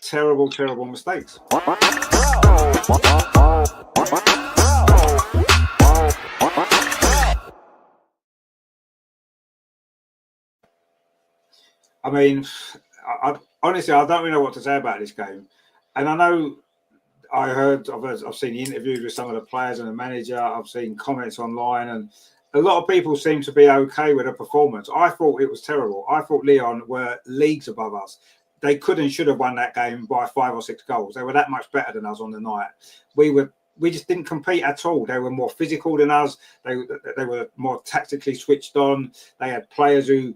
terrible mistakes. I mean, honestly, I don't really know what to say about this game. And I know I've seen the interviews with some of the players and the manager. I've seen comments online, and a lot of people seem to be okay with the performance. I thought it was terrible. I thought Lyon were leagues above us. They could and should have won that game by 5 or 6 goals. They were that much better than us on the night. We just didn't compete at all. They were more physical than us. They were more tactically switched on. They had players who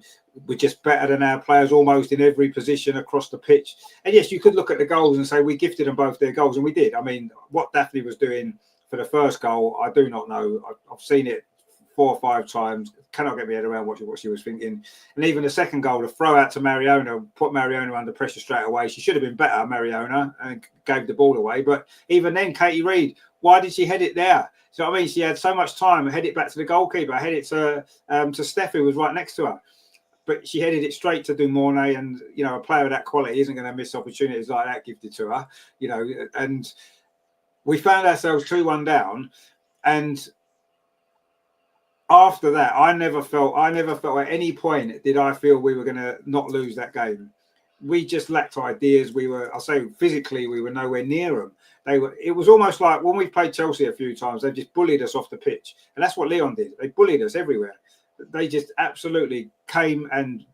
were just better than our players almost in every position across the pitch. And yes, you could look at the goals and say we gifted them both their goals, and we did. I mean, what Daphne was doing for the first goal, I do not know. I've seen it 4 or 5 times. Cannot get my head around what she was thinking. And even the second goal, the throw out to Mariona, put Mariona under pressure straight away. She should have been better, Mariona, and gave the ball away. But even then, Katie Reid, why did she head it there? So I mean, she had so much time. Head it back to the goalkeeper. Head it to Steph, who was right next to her. But she headed it straight to Dumornay, and you know, a player of that quality isn't going to miss opportunities like that gifted to her. You know, and we found ourselves 2-1 down, and after that, I never felt at any point did I feel we were going to not lose that game. We just lacked ideas. I'll say physically, we were nowhere near them. It was almost like when we played Chelsea a few times, they just bullied us off the pitch. And that's what Lyon did. They bullied us everywhere. They just absolutely came and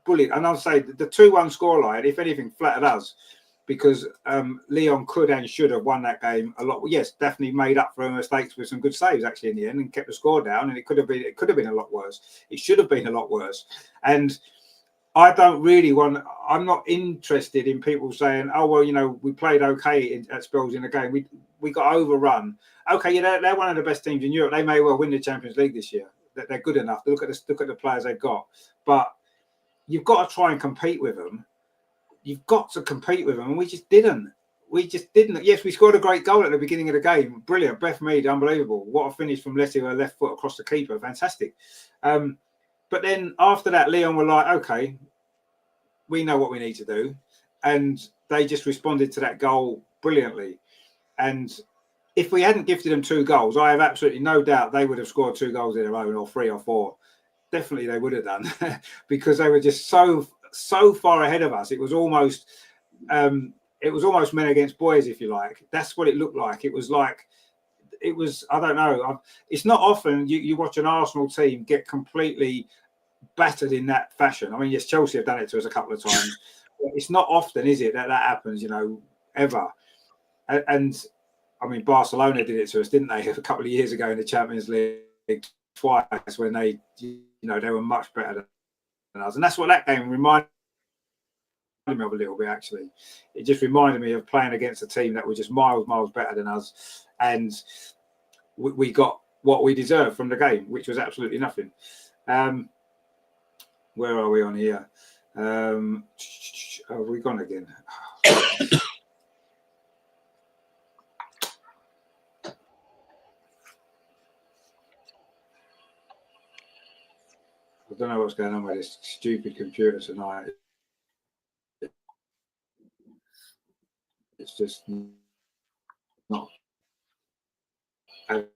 bullied. And I'll say the 2-1 scoreline, if anything, flattered us, because Lyon could and should have won that game a lot. Yes, Daphne made up for her mistakes with some good saves actually in the end and kept the score down. And it could have been a lot worse. It should have been a lot worse. And I don't really I'm not interested in people saying, oh, well, you know, we played okay at spells in the game. We got overrun. Okay, yeah, they're one of the best teams in Europe. They may well win the Champions League this year. They're good enough. Look at the players they've got. But you've got to try and compete with them. You've got to compete with them. And we just didn't. Yes, we scored a great goal at the beginning of the game. Brilliant. Beth Mead, unbelievable. What a finish from Letty with her left foot across the keeper. Fantastic. But then after that, Lyon were like, okay, we know what we need to do. And they just responded to that goal brilliantly. And if we hadn't gifted them 2 goals, I have absolutely no doubt they would have scored 2 goals in a row, or 3 or 4. Definitely they would have done because they were just so far ahead of us. It was almost it was almost men against boys, if you like. That's what it looked like. It was, I don't know. It's not often you watch an Arsenal team get completely battered in that fashion. I mean, yes, Chelsea have done it to us a couple of times. It's not often, is it, that happens, ever. And I mean, Barcelona did it to us, didn't they, a couple of years ago in the Champions League twice, when they were much better than us. And that's what that game reminded me of a little bit, actually. It just reminded me of playing against a team that was just miles better than us. And we got what we deserved from the game, which was absolutely nothing. Where are we on here? Have we gone again? I don't know what's going on with this stupid computer tonight. It's just not having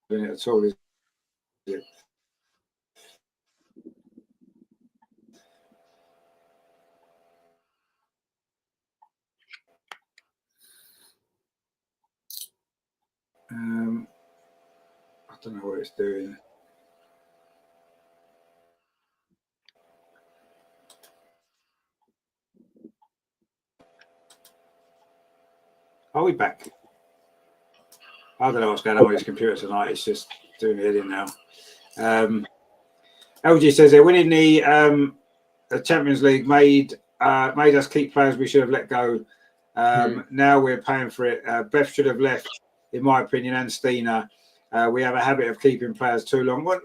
it at all, is it? I don't know what it's doing. Are we back? I don't know what's going on with this computer tonight. It's just doing me head in now. LG says they're winning the Champions League made us keep players we should have let go. Now we're paying for it. Beth should have left, in my opinion, and Stina. We have a habit of keeping players too long. Well,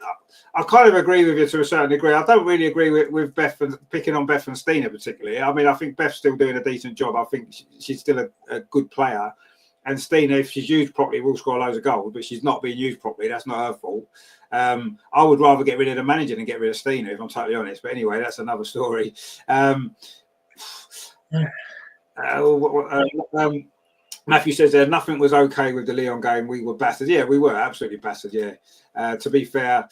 I kind of agree with you to a certain degree. I don't really agree with Beth and picking on Beth and Stina particularly. I mean, I think Beth's still doing a decent job. I think she's still a good player. And Stina, if she's used properly, will score loads of goals, but she's not being used properly. That's not her fault. I would rather get rid of the manager than get rid of Stina, if I'm totally honest. But anyway, that's another story. Matthew says there nothing was okay with the Lyon game. We were battered. Yeah, we were absolutely battered. Yeah. To be fair,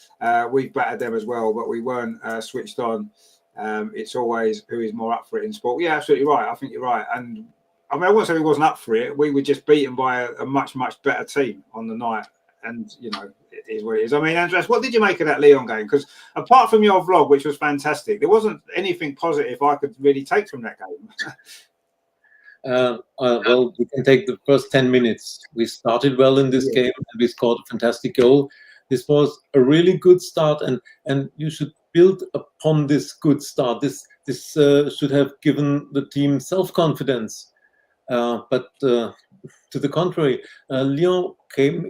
we've battered them as well, but we weren't switched on. It's always who is more up for it in sport. Yeah, absolutely right. I think you're right. And I mean, I won't say we wasn't up for it. We were just beaten by a much better team on the night. And, it is what it is. I mean, Andreas, what did you make of that Lyon game? Because apart from your vlog, which was fantastic, there wasn't anything positive I could really take from that game. Well, we can take the first 10 minutes. We started well in this game and we scored a fantastic goal. This was a really good start, and you should build upon this good start. This should have given the team self-confidence. But to the contrary, Lyon came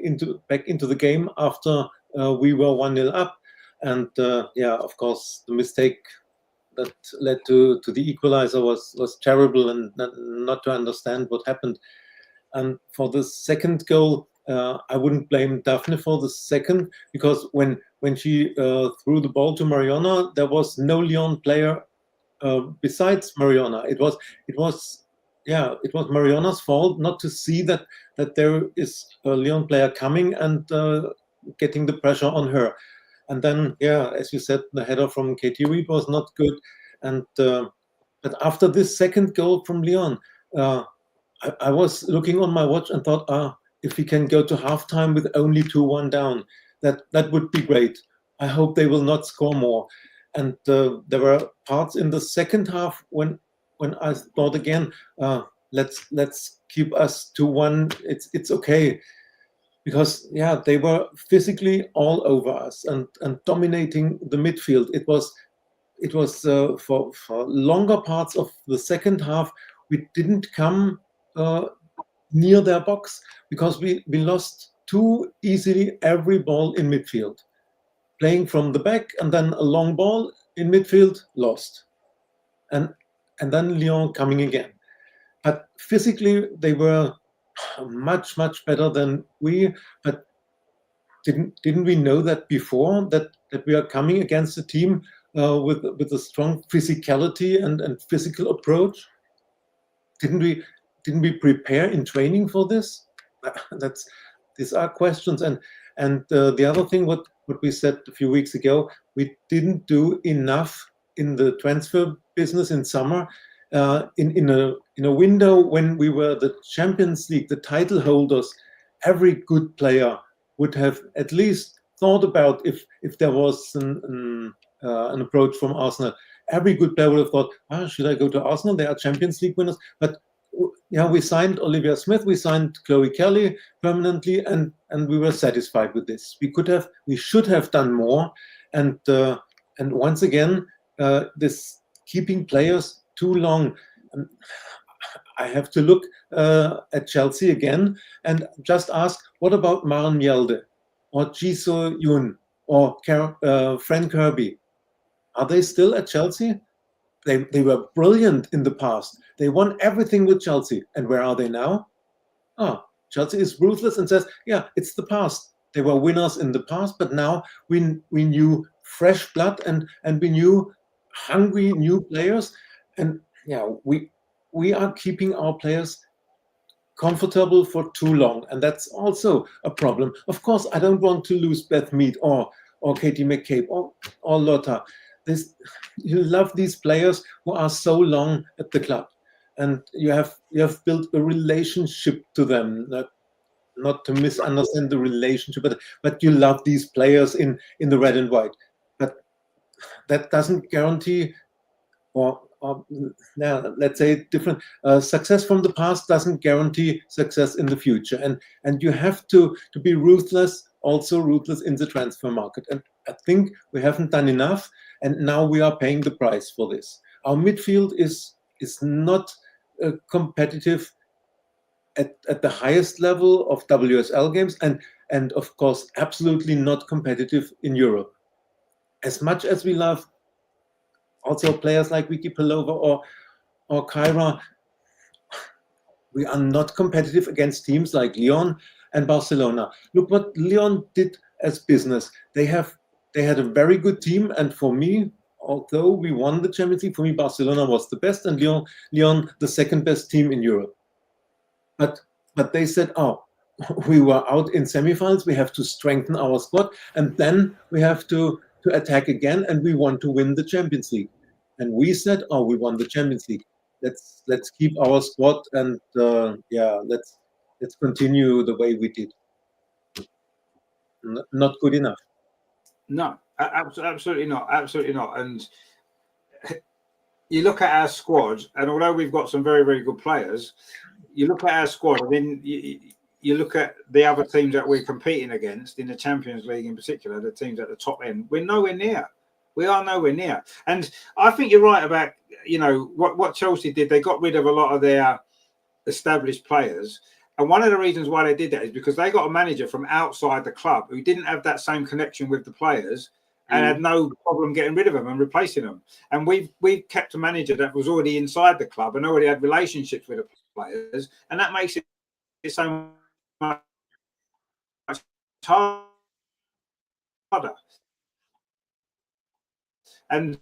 back into the game after we were 1-0 up. And of course, the mistake that led to the equalizer was terrible, and not to understand what happened. And for the second goal, I wouldn't blame Daphne for the second, because when she threw the ball to Mariona, there was no Lyon player besides Mariona. It was Mariona's fault not to see that there is a Lyon player coming and getting the pressure on her. And then, as you said, the header from Katie Reed was not good. And but after this second goal from Lyon, I was looking on my watch and thought, if we can go to halftime with only 2-1 down, that would be great. I hope they will not score more. And there were parts in the second half when I thought again, let's keep us to 1. It's okay. Because they were physically all over us and dominating the midfield. It was for longer parts of the second half, we didn't come near their box because we lost too easily every ball in midfield. Playing from the back and then a long ball in midfield, lost. And then Lyon coming again. But physically they were much better than we, but didn't we know that before, that we are coming against a team with a strong physicality and physical approach? Didn't we prepare in training for this? These are questions. And the other thing, what we said a few weeks ago, we didn't do enough in the transfer business in summer. in a window when we were the Champions League, the title holders, every good player would have at least thought about if there was an approach from Arsenal. Every good player would have thought, should I go to Arsenal? They are Champions League winners. But we signed Olivia Smith, we signed Chloe Kelly permanently, and we were satisfied with this. We should have done more, and once again, this keeping players too long. I have to look at Chelsea again and just ask, what about Maren Mjelde or Jisoo Yoon or Fran Kirby? Are they still at Chelsea? They were brilliant in the past. They won everything with Chelsea. And where are they now? Chelsea is ruthless and says, yeah, it's the past. They were winners in the past, but now we knew fresh blood and we knew hungry new players. And we are keeping our players comfortable for too long. And that's also a problem. Of course, I don't want to lose Beth Mead or Katie McCabe or Lotta. You love these players who are so long at the club, and you have built a relationship to them. Not to misunderstand the relationship, but you love these players in the red and white. But that doesn't guarantee, or let's say different. Success from the past doesn't guarantee success in the future, and you have to be ruthless. Also ruthless in the transfer market, and I think we haven't done enough, and now we are paying the price for this. Our midfield is not competitive at the highest level of WSL games, and of course absolutely not competitive in Europe. As much as we love also players like Vicky Pelova or Kyra, we are not competitive against teams like Lyon and Barcelona. Look what Lyon did as business. They had a very good team, and for me, although we won the Champions League, for me Barcelona was the best and Lyon the second best team in Europe. But they said, we were out in semifinals, we have to strengthen our squad, and then we have to attack again, and we want to win the Champions League. And we said, we won the Champions League. Let's keep our squad, and let's continue the way we did. Not good enough. No, absolutely not. Absolutely not. And you look at our squad, and although we've got some very, very good players, you look at our squad, and then you look at the other teams that we're competing against in the Champions League in particular, the teams at the top end. We're nowhere near. We are nowhere near. And I think you're right about, what Chelsea did. They got rid of a lot of their established players. And one of the reasons why they did that is because they got a manager from outside the club who didn't have that same connection with the players and had no problem getting rid of them and replacing them. And we've kept a manager that was already inside the club and already had relationships with the players. And that makes it so much harder. And,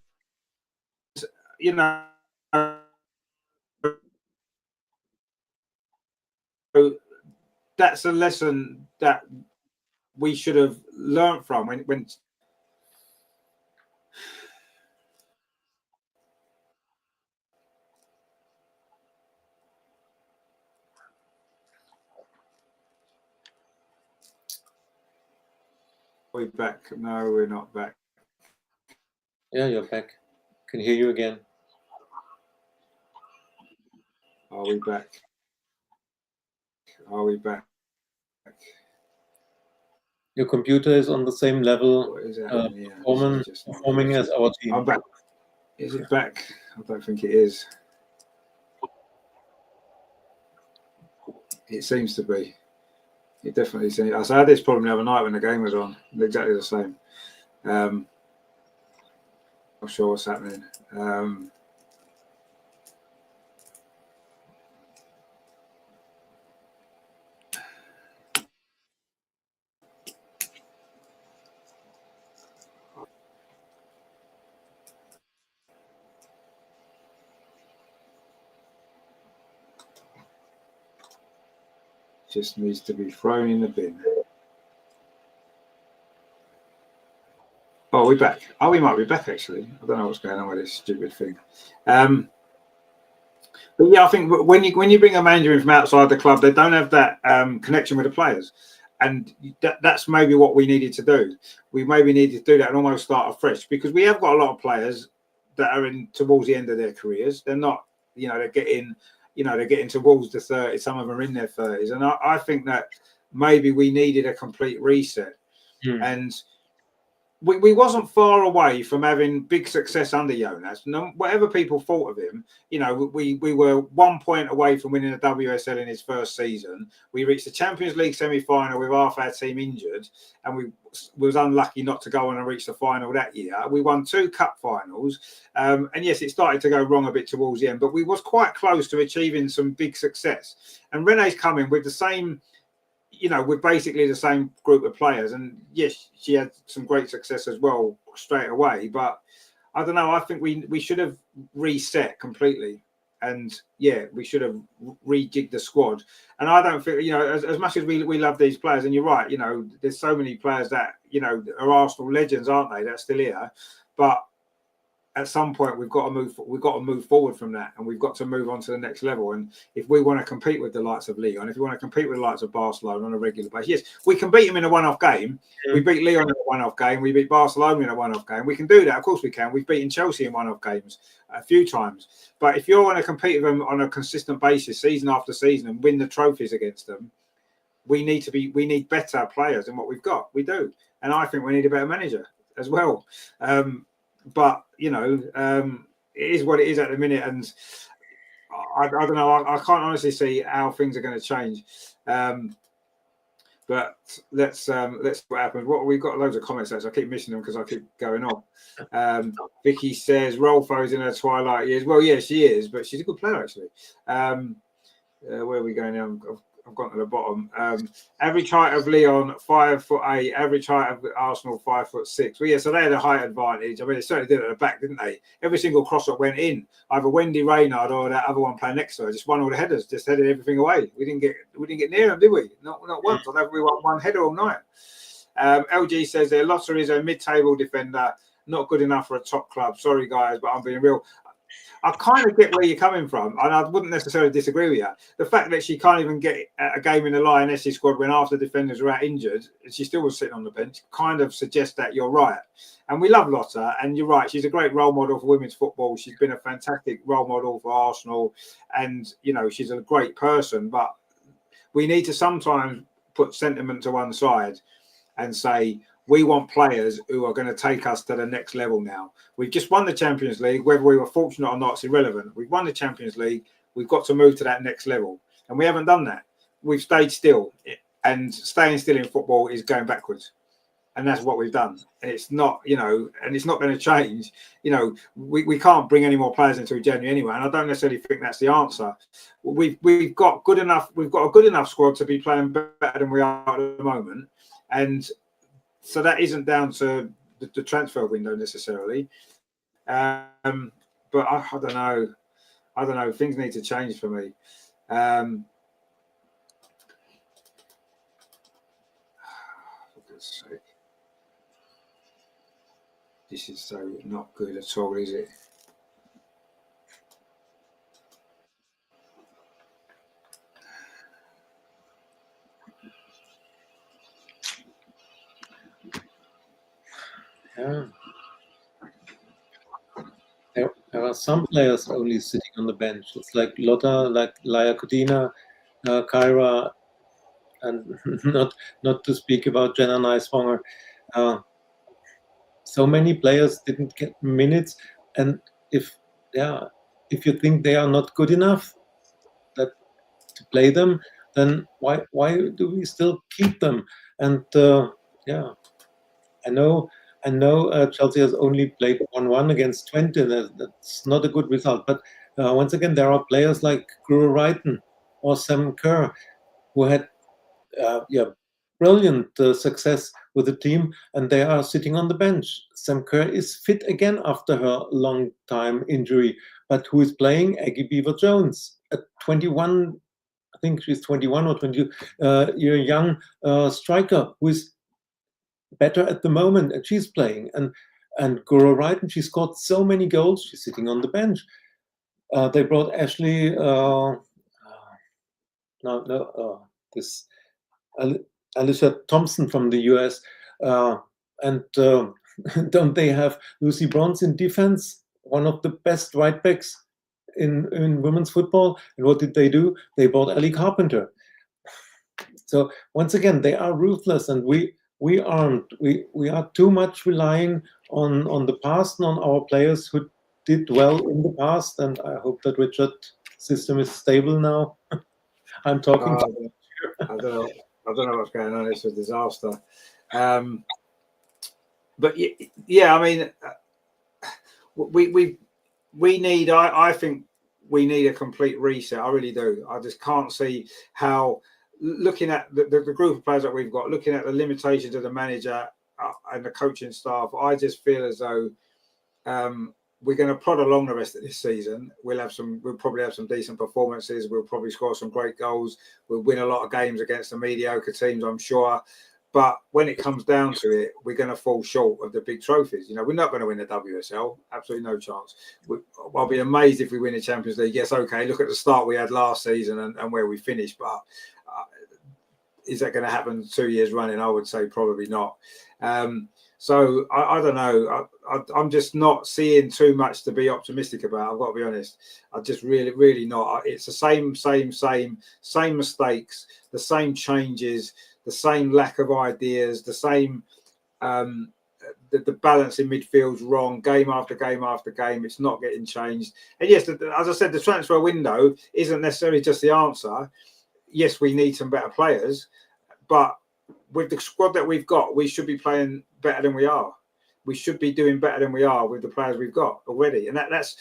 that's a lesson that we should have learned from when we're back. No, we're not back. Yeah, you're back. Can hear you again. Are we back? Are we back? Your computer is on the same level performing as our team. I'm back. Is it back? I don't think it is. It seems to be. It definitely seems. I had this problem the other night when the game was on. Exactly the same. Not sure what's happening. Just needs to be thrown in the bin. Oh, we're back. Oh, we might be back actually. I don't know what's going on with this stupid thing. But yeah, I think when you bring a manager in from outside the club, they don't have that connection with the players, and that's maybe what we needed to do. We maybe needed to do that and almost start afresh, because we have got a lot of players that are in towards the end of their careers. They're not, they're getting towards the 30s. Some of them are in their 30s, and I think that maybe we needed a complete reset. And we wasn't far away from having big success under Jonas. Whatever people thought of him, we were 1 point away from winning the WSL in his first season. We reached the Champions League semi-final with half our team injured, and we was unlucky not to go on and reach the final that year. We won 2 cup finals, and yes, it started to go wrong a bit towards the end, but we was quite close to achieving some big success. And Renee's coming with the same, with basically the same group of players. And yes, she had some great success as well straight away. But I don't know. I think we should have reset completely. And yeah, we should have rejigged the squad. And I don't think, as much as we love these players, and you're right, there's so many players that, are Arsenal legends, aren't they? That's still here. But at some point we've got to move forward from that, and we've got to move on to the next level. And if we want to compete with the likes of Lyon, if we want to compete with the likes of Barcelona on a regular basis, yes, we can beat them in a one-off game. We beat Lyon in a one-off game. We beat Barcelona in a one-off game. We can do that. Of course we can. We've beaten Chelsea in one-off games a few times. But if you want to compete with them on a consistent basis, season after season, and win the trophies against them, we need better players than what we've got. We do. And I think we need a better manager as well. But it is what it is at the minute, and I don't know. I can't honestly see how things are going to change. But let's see what happens. We've got loads of comments there, so I keep missing them because I keep going on. Vicky says Rolfo's in her twilight years. Well, yeah, she is, but she's a good player actually. Where are we going now? I've gone to the bottom. Average height of Lyon 5'8". Average height of Arsenal 5'6". Well, yeah, so they had a height advantage. I mean, they certainly did it at the back, didn't they? Every single cross that went in, either Wendy Reynard or that other one playing next to her, just won all the headers, just headed everything away. We didn't get near them, did we? Not once. I think we won one header all night. LG says their Lotter is a mid-table defender, not good enough for a top club. Sorry, guys, but I'm being real. I kind of get where you're coming from, and I wouldn't necessarily disagree with you. The fact that she can't even get a game in the Lionesses squad when half the defenders were out injured, and she still was sitting on the bench, kind of suggests that you're right. And we love Lotta, and you're right. She's a great role model for women's football. She's been a fantastic role model for Arsenal, and she's a great person. But we need to sometimes put sentiment to one side and say, we want players who are going to take us to the next level now. We've just won the Champions League. Whether we were fortunate or not, it's irrelevant. We've won the Champions League. We've got to move to that next level. And we haven't done that. We've stayed still. And staying still in football is going backwards. And that's what we've done. And it's not, and it's not going to change. We can't bring any more players into January anyway. And I don't necessarily think that's the answer. We've got good enough. We've got a good enough squad to be playing better than we are at the moment. And so that isn't down to the transfer window necessarily. But I don't know. I don't know. Things need to change for me. For God's sake. This is so not good at all, is it? Yeah. There are some players only sitting on the bench. It's like Lotta, like Laya Codina, Kyra, and not to speak about Jenna Neiswanger. So many players didn't get minutes, and if you think they are not good enough to play them, then why do we still keep them? And I know Chelsea has only played 1-1 against Twente. That's not a good result. But once again, there are players like Guru Brighton or Sam Kerr who had brilliant success with the team, and they are sitting on the bench. Sam Kerr is fit again after her long time injury, but who is playing? Aggie Beaver-Jones at 21. I think she's 21 or 22 year young striker who is better at the moment, and she's playing. And Goro Wright, and she scored so many goals. She's sitting on the bench. They brought Ashley. This Alicia Thompson from the US, and don't they have Lucy Bronze in defense? One of the best right backs in women's football. And what did they do? They bought Ellie Carpenter. So once again, they are ruthless, and we aren't. We are too much relying on the past and on our players who did well in the past. And I hope that Richard's system is stable now. I'm talking. I don't know what's going on. It's a disaster. But yeah, I mean, we need. I think we need a complete reset. I really do. I just can't see how. Looking at the group of players that we've got, looking at the limitations of the manager and the coaching staff, I just feel as though we're going to plod along the rest of this season. We'll probably have some decent performances. We'll probably score some great goals. We'll win a lot of games against the mediocre teams, I'm sure. But when it comes down to it, we're going to fall short of the big trophies. You know, we're not going to win the WSL. Absolutely no chance. I'll be amazed if we win the Champions League. Yes, okay, look at the start we had last season and where we finished. But is that going to happen 2 years running? I would say probably not. So I don't know. I'm just not seeing too much to be optimistic about. I've got to be honest. I just really not. It's the same mistakes, the same changes, the same lack of ideas, the same. The balance in midfield's wrong. Game after game after game, it's not getting changed. And yes, as I said, the transfer window isn't necessarily just the answer. Yes, we need some better players, but with the squad that we've got, we should be playing better than we are. We should be doing better than we are with the players we've got already. And that's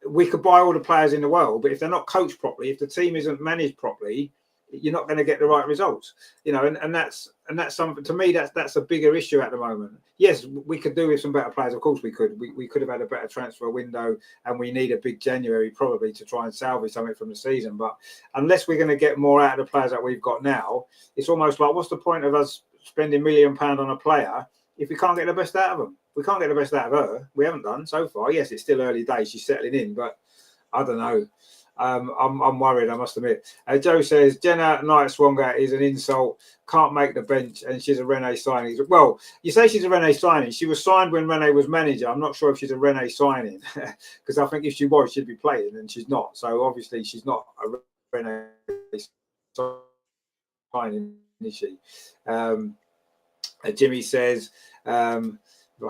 we could buy all the players in the world, but if they're not coached properly, if the team isn't managed properly, you're not going to get the right results. You know, and that's something to me that's a bigger issue at the moment. Yes, we could do with some better players. Of course we could. We could have had a better transfer window, and we need a big January probably to try and salvage something from the season. But unless we're going to get more out of the players that we've got now, it's almost like, what's the point of us spending £1 million on a player if we can't get the best out of them? We can't get the best out of her. We haven't done so far. Yes, it's still early days. She's settling in, but I don't know. I'm worried, I must admit. Joe says Jenna Knight-Swangat is an insult. Can't make the bench, and she's a Renee signing. Well, you say she's a Renee signing. She was signed when Renee was manager. I'm not sure if she's a Renee signing because I think if she was, she'd be playing, and she's not. So obviously, she's not a Renee signing, is she? Jimmy says, if I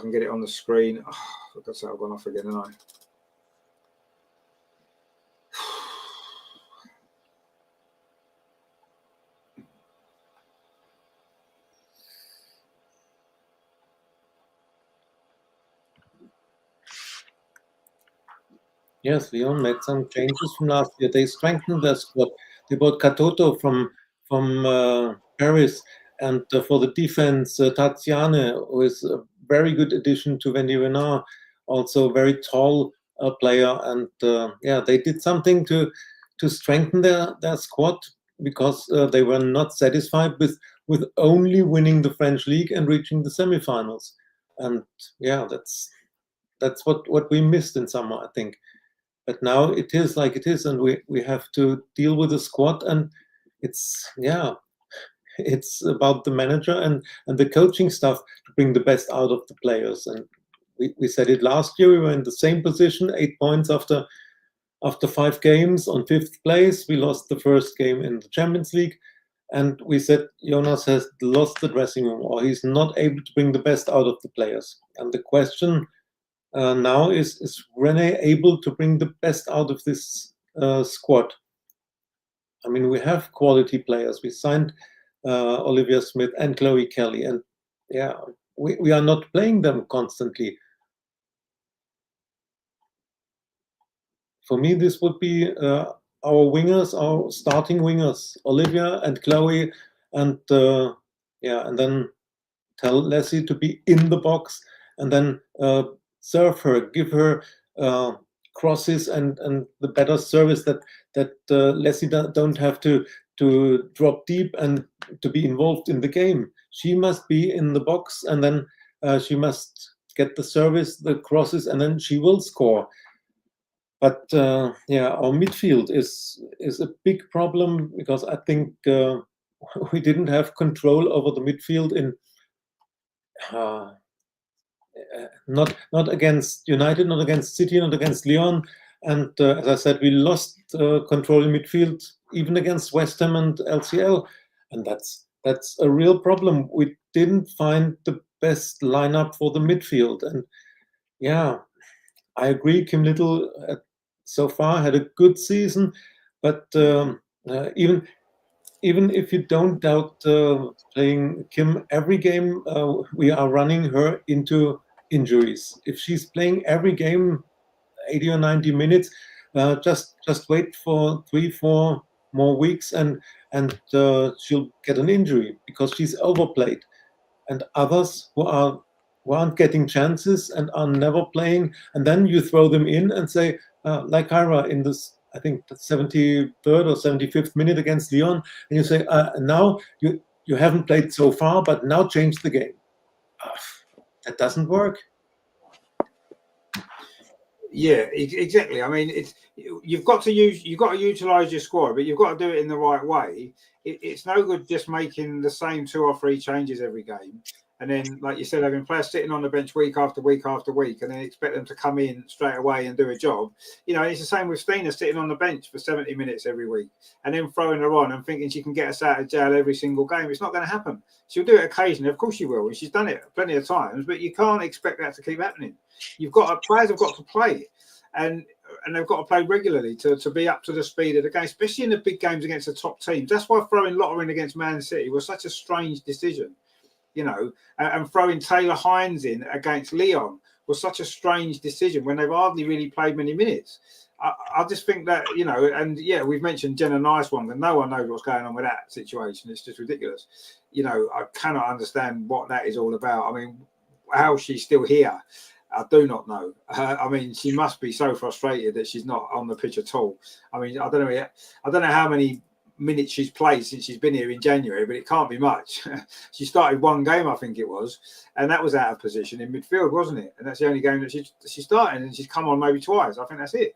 can get it on the screen. Oh, that's how I've gone off again, haven't I? Yes, Lyon made some changes from last year. They strengthened their squad. They bought Katoto from Paris, and for the defense, Tatiane, who is a very good addition to Wendy Renard, also a very tall player. And they did something to strengthen their squad because they were not satisfied with only winning the French league and reaching the semifinals. And that's what we missed in summer, I think. But now it is like it is, and we have to deal with the squad, and it's about the manager and the coaching staff to bring the best out of the players. And we said it last year. We were in the same position, 8 points after 5 games on 5th place. We lost the first game in the Champions League, and we said Jonas has lost the dressing room, or he's not able to bring the best out of the players. And the question now is Renee able to bring the best out of this squad? I mean, we have quality players. We signed Olivia Smith and Chloe Kelly, and we are not playing them constantly. For me, this would be our wingers, our starting wingers, Olivia and Chloe, and and then tell Leslie to be in the box, and then serve her, give her crosses and the better service that Leslie don't have to drop deep and to be involved in the game. She must be in the box, and then she must get the service, the crosses, and then she will score. But yeah, our midfield is a big problem because I think we didn't have control over the midfield in not against United, not against City, not against Lyon, and as I said, we lost control in midfield even against West Ham and LCL, and that's a real problem. We didn't find the best lineup for the midfield, and yeah, I agree. Kim Little so far had a good season, but even if you don't doubt playing Kim every game, we are running her into injuries. If she's playing every game 80 or 90 minutes, just wait for 3-4 more weeks and she'll get an injury because she's overplayed. And others who aren't getting chances and are never playing, and then you throw them in and say, like Kyra in this, I think the 73rd or 75th minute against Lyon, and you say, now you haven't played so far, but now change the game. That doesn't work. Yeah, exactly. I mean, you've got to utilize your squad, but you've got to do it in the right way. It's no good just making the same 2 or 3 changes every game, and then, like you said, having players sitting on the bench week after week after week, and then expect them to come in straight away and do a job. You know, it's the same with Stina sitting on the bench for 70 minutes every week, and then throwing her on and thinking she can get us out of jail every single game. It's not going to happen. She'll do it occasionally, of course she will, and she's done it plenty of times. But you can't expect that to keep happening. Players have got to play, and they've got to play regularly to be up to the speed of the game, especially in the big games against the top teams. That's why throwing Lotta in against Man City was such a strange decision, you know, and throwing Taylor Hines in against Lyon was such a strange decision when they've hardly really played many minutes. I just think that, you know, and yeah, we've mentioned Jenna Nice one, and no one knows what's going on with that situation. It's just ridiculous. You know, I cannot understand what that is all about. I mean, how she's still here, I do not know. I mean, she must be so frustrated that she's not on the pitch at all. I mean, I don't know how many minutes she's played since she's been here in January, but it can't be much. She started 1 game, I think it was, and that was out of position in midfield, wasn't it? And that's the only game that she started, and she's come on maybe twice. I think that's it.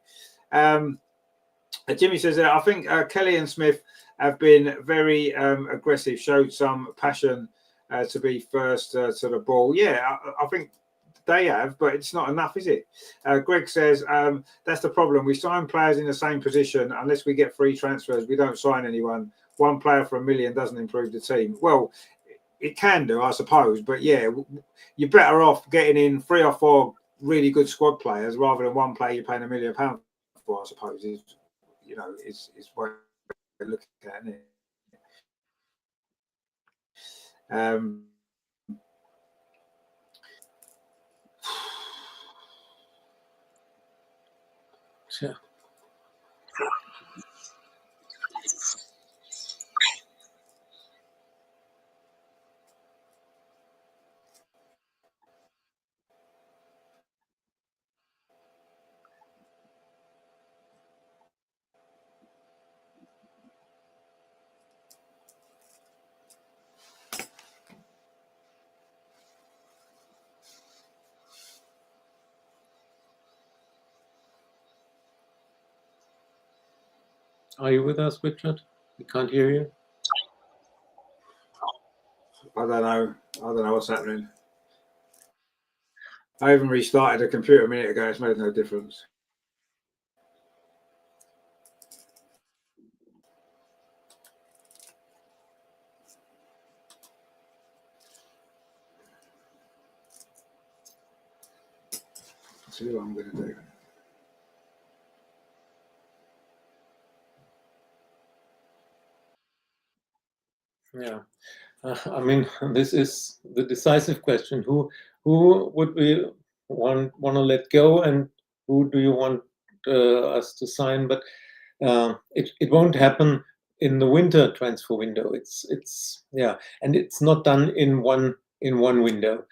Jimmy says that I think Kelly and Smith have been very aggressive, showed some passion to be first to the ball. Yeah, I think they have, but it's not enough, is it? Greg says that's the problem. We sign players in the same position. Unless we get free transfers, we don't sign anyone. 1 player for $1 million doesn't improve the team. Well, it can do, I suppose, but yeah, you're better off getting in 3 or 4 really good squad players rather than 1 player you're paying £1 million for, I suppose. You know, it's what we're looking at, isn't it? Yeah. Are you with us, Richard? We can't hear you. I don't know what's happening. I even restarted the computer a minute ago. It's made no difference. Let's see what I'm going to do. Yeah, I mean, this is the decisive question. Who would we want to let go, and who do you want us to sign? But it won't happen in the winter transfer window. It's yeah, and it's not done in one window.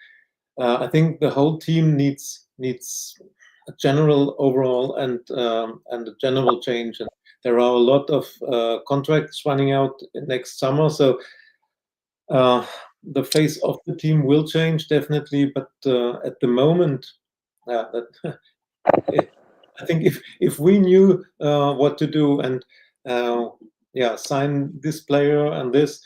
I think the whole team needs a general overhaul and a general change. And there are a lot of contracts running out next summer, so the face of the team will change definitely. But at the moment, I think if we knew what to do and sign this player and this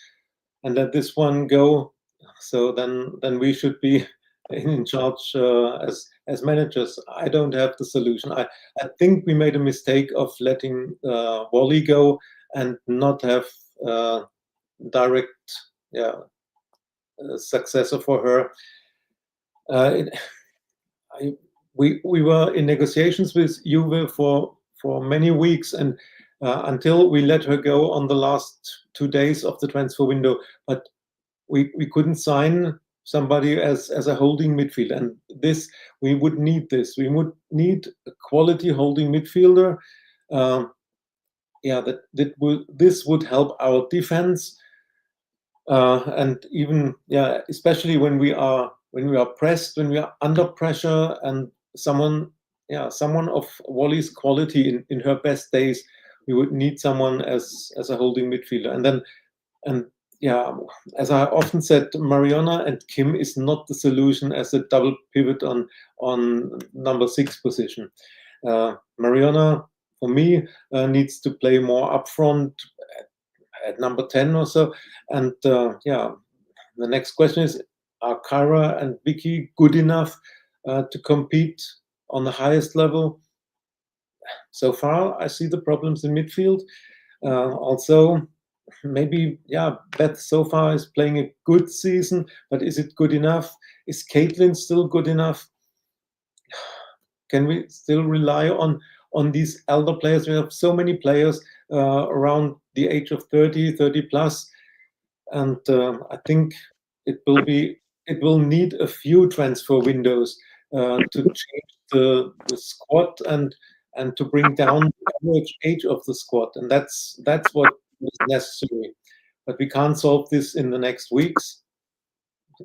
and let this one go, so then we should be in charge as managers. I don't have the solution. I think we made a mistake of letting Wally go and not have direct successor for her. We were in negotiations with Juve for many weeks, and until we let her go on the last 2 days of the transfer window, but we couldn't sign somebody as a holding midfielder, and this we would need this. We would need a quality holding midfielder. This would help our defense, and even especially when we are pressed, when we are under pressure, and someone of Wally's quality in her best days, we would need someone as a holding midfielder. And as I often said, Mariona and Kim is not the solution as a double pivot on number 6 position. Mariona, for me, needs to play more up front at number 10 or so. And the next question is, are Kyra and Vicky good enough to compete on the highest level? So far, I see the problems in midfield. Also, maybe, Beth so far is playing a good season, but is it good enough? Is Caitlin still good enough? Can we still rely on these elder players? We have so many players around the age of 30 plus, and I think it will need a few transfer windows to change the squad and to bring down the average age of the squad, and that's what is necessary. But we can't solve this in the next weeks,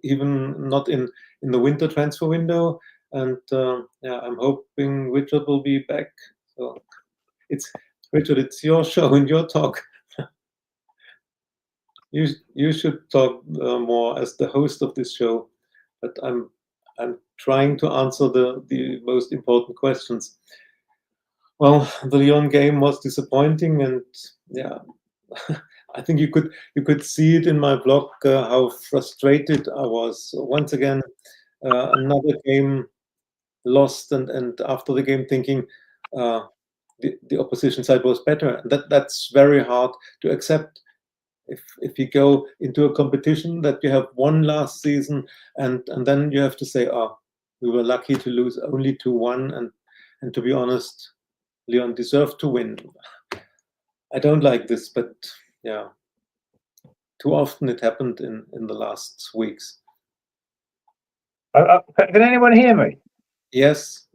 even not in the winter transfer window. And I'm hoping Richard will be back. So Richard, it's your show and your talk. You should talk more as the host of this show, but I'm trying to answer the most important questions. Well, the Lyon game was disappointing, and I think you could see it in my blog how frustrated I was. Once again, another game lost, and after the game thinking the opposition side was better. That's very hard to accept. If you go into a competition that you have won last season, and then you have to say, we were lucky to lose only 2-1, and to be honest, Lyon deserved to win. I don't like this, but too often it happened in the last weeks. Can anyone hear me? Yes.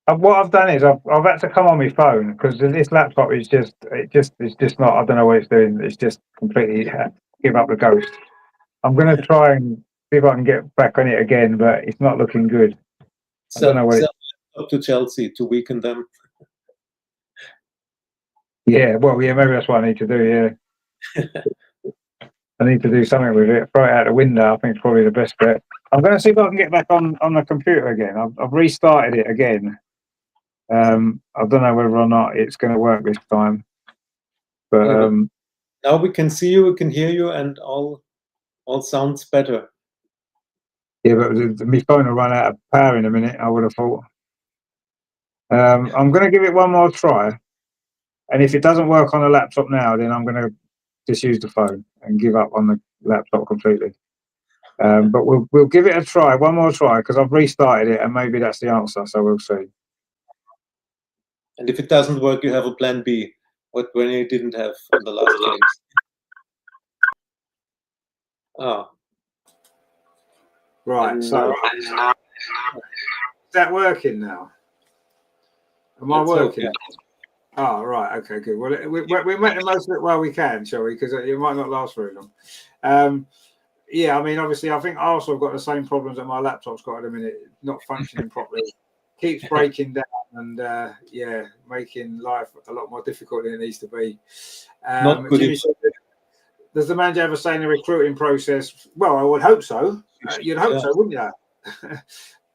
What I've done is I've had to come on my phone because this laptop is just not. I don't know what it's doing. It's just completely give up the ghost. I'm going to try and see if I can get back on it again, but it's not looking good. I don't know what up to Chelsea to weaken them. Maybe that's what I need to do. Yeah, I need to do something with it. Throw it out the window. I think it's probably the best bet. I'm going to see if I can get back on the computer again. I've restarted it again. I don't know whether or not it's going to work this time, but now we can see you, we can hear you, and all sounds better. Yeah, but my phone will run out of power in a minute, I would have thought. I'm going to give it one more try, and if it doesn't work on the laptop now, then I'm going to just use the phone and give up on the laptop completely. But we'll give it a try, one more try, because I've restarted it, and maybe that's the answer. So we'll see. And if it doesn't work, you have a plan B. What when you didn't have in the last games? Right. So is that working now? Am I working? Okay. Oh, right. Okay, good. Well, we make the most of it while we can, shall we? Because it might not last very long. I mean, obviously, I think Arsenal have got the same problems that my laptop's got at the minute. Not functioning properly. Keeps breaking down and, making life a lot more difficult than it needs to be. Not good. Does the manager ever say in the recruiting process? Well, I would hope so. You'd hope so, wouldn't you?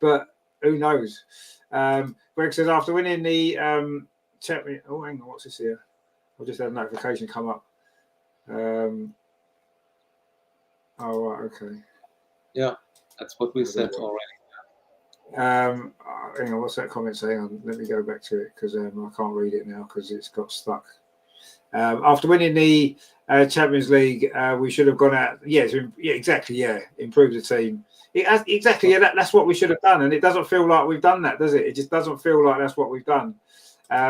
But who knows? Greg says, after winning the Champions... Oh, hang on, what's this here? I just had a notification come up. Oh, right, okay. Yeah, that's what we said already. Hang on, what's that comment saying? Hang on, let me go back to it because I can't read it now because it's got stuck. After winning the Champions League, we should have gone out. Yeah, exactly. Yeah, improve the team. Exactly. Yeah, that's what we should have done, and it doesn't feel like we've done that, does it? It just doesn't feel like that's what we've done.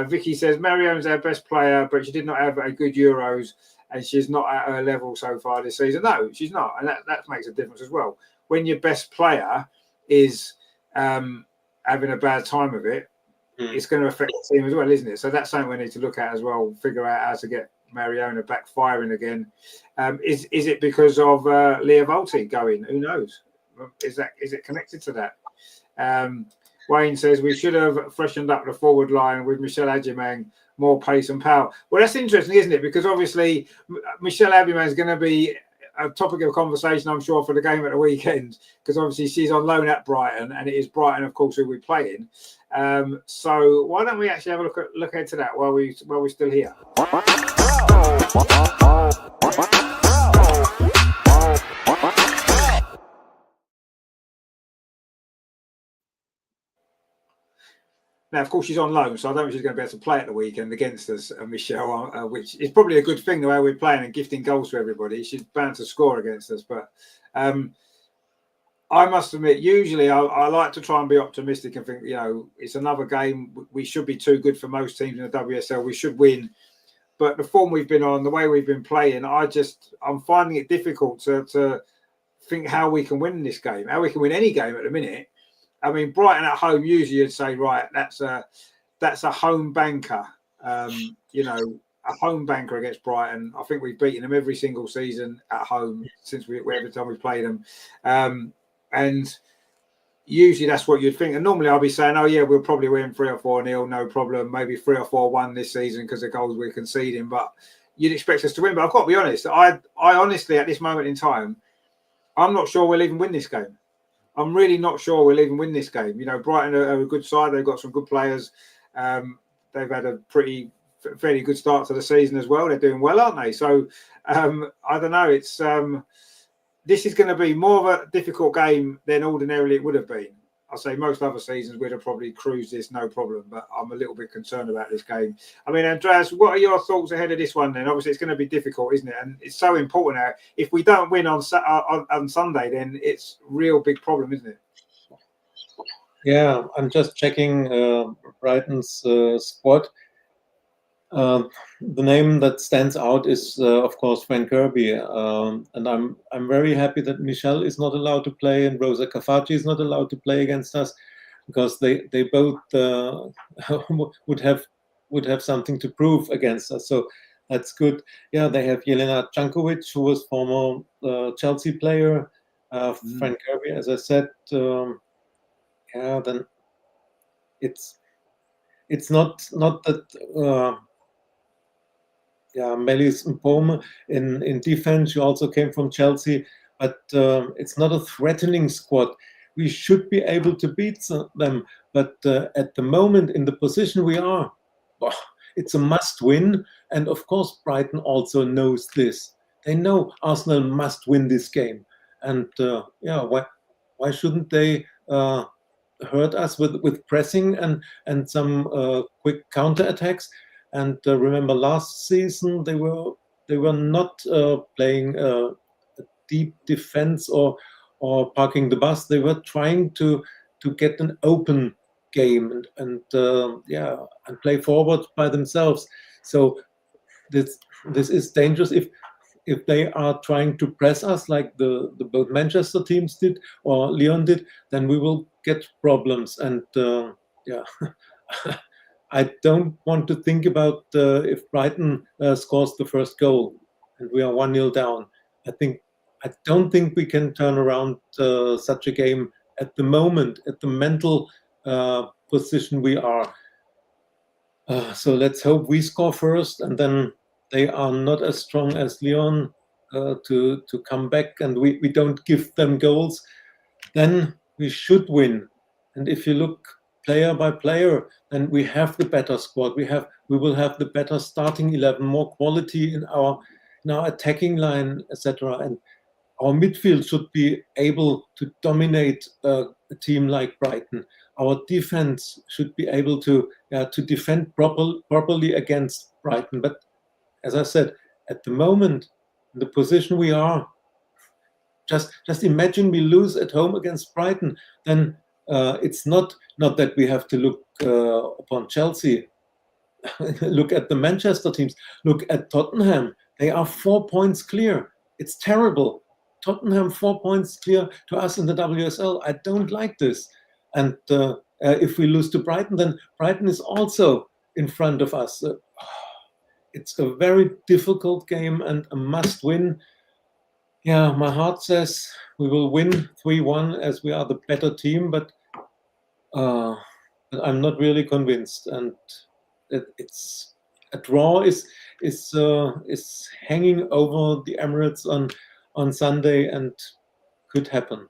Vicky says Marion's our best player, but she did not have a good Euros, and she's not at her level so far this season. No, she's not, and that makes a difference as well. When your best player is having a bad time of it, it's going to affect the team as well, isn't it? So that's something we need to look at as well. Figure out how to get Mariona back firing again. Is it because of Leah Volti going? Who knows? Is it connected to that? Wayne says we should have freshened up the forward line with Michelle Adjumang, more pace and power. Well, that's interesting, isn't it? Because obviously Michelle Adjumang is going to be a topic of conversation, I'm sure, for the game at the weekend, because obviously she's on loan at Brighton, and it is Brighton, of course, who we're playing. So why don't we actually have a look into that while we're still here? Now, of course, she's on loan, so I don't think she's going to be able to play at the weekend against us, Michelle, which is probably a good thing the way we're playing and gifting goals to everybody. She's bound to score against us. But I must admit, usually I like to try and be optimistic and think, it's another game. We should be too good for most teams in the WSL. We should win. But the form we've been on, the way we've been playing, I'm finding it difficult to think how we can win this game, how we can win any game at the minute. I mean, Brighton at home, usually you'd say, right, that's a home banker. A home banker against Brighton. I think we've beaten them every single season at home since every time we played them. And usually that's what you'd think. And normally I'll be saying, oh, yeah, we'll probably win 3 or 4-0, no problem. Maybe 3 or 4-1 this season because of goals we're conceding. But you'd expect us to win. But I've got to be honest. I honestly, at this moment in time, I'm not sure we'll even win this game. I'm really not sure we'll even win this game. Brighton are a good side. They've got some good players. They've had a fairly good start to the season as well. They're doing well, aren't they? So I don't know. It's this is going to be more of a difficult game than ordinarily it would have been. I'll say most other seasons we'd have probably cruised this no problem, but I'm a little bit concerned about this game. I mean, Andreas, what are your thoughts ahead of this one then? Obviously, it's going to be difficult, isn't it? And it's so important now. If we don't win on Sunday, then it's a real big problem, isn't it? Yeah, I'm just checking Brighton's squad. The name that stands out is, of course, Frank Kirby, and I'm very happy that Michelle is not allowed to play and Rosa Kafaji is not allowed to play against us, because they both would have something to prove against us. So that's good. Yeah, they have Jelena Jankovic, who was former Chelsea player. Frank Kirby, as I said. Then it's not that. Melis Mpome in defense. She also came from Chelsea, but it's not a threatening squad. We should be able to beat them, but at the moment, in the position we are, it's a must-win. And of course, Brighton also knows this. They know Arsenal must win this game, and why shouldn't they hurt us with pressing and some quick counter-attacks? And remember, last season they were not playing a deep defense or parking the bus. They were trying to get an open game and play forward by themselves. So this is dangerous if they are trying to press us like the both Manchester teams did or Lyon did. Then we will get problems. And I don't want to think about if Brighton scores the first goal and we are 1-0 down. I don't think we can turn around such a game at the moment, at the mental position we are. So let's hope we score first, and then they are not as strong as Lyon to come back, and we don't give them goals. Then we should win. And if you look player by player, then we have the better squad. We will have the better starting 11, more quality in our attacking line, etc. And our midfield should be able to dominate a team like Brighton. Our defense should be able to defend properly against Brighton. But as I said, at the moment, in the position we are, just imagine we lose at home against Brighton. Then it's not that we have to look upon Chelsea. Look at the Manchester teams. Look at Tottenham. They are 4 points clear. It's terrible. Tottenham 4 points clear to us in the WSL. I don't like this. And if we lose to Brighton, then Brighton is also in front of us. It's a very difficult game and a must win. Yeah, my heart says we will win 3-1 as we are the better team, but I'm not really convinced. And it's a draw is hanging over the Emirates on Sunday and could happen.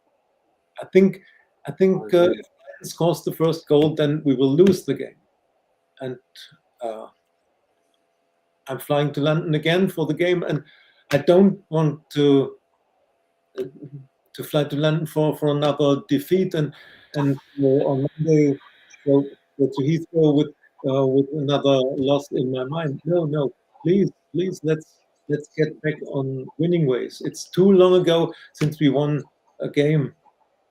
I think if Brighton scores the first goal, then we will lose the game. And I'm flying to London again for the game, and I don't want to fly to London for another defeat and on Monday go to Heathrow with another loss in my mind. No, please, let's get back on winning ways. It's too long ago since we won a game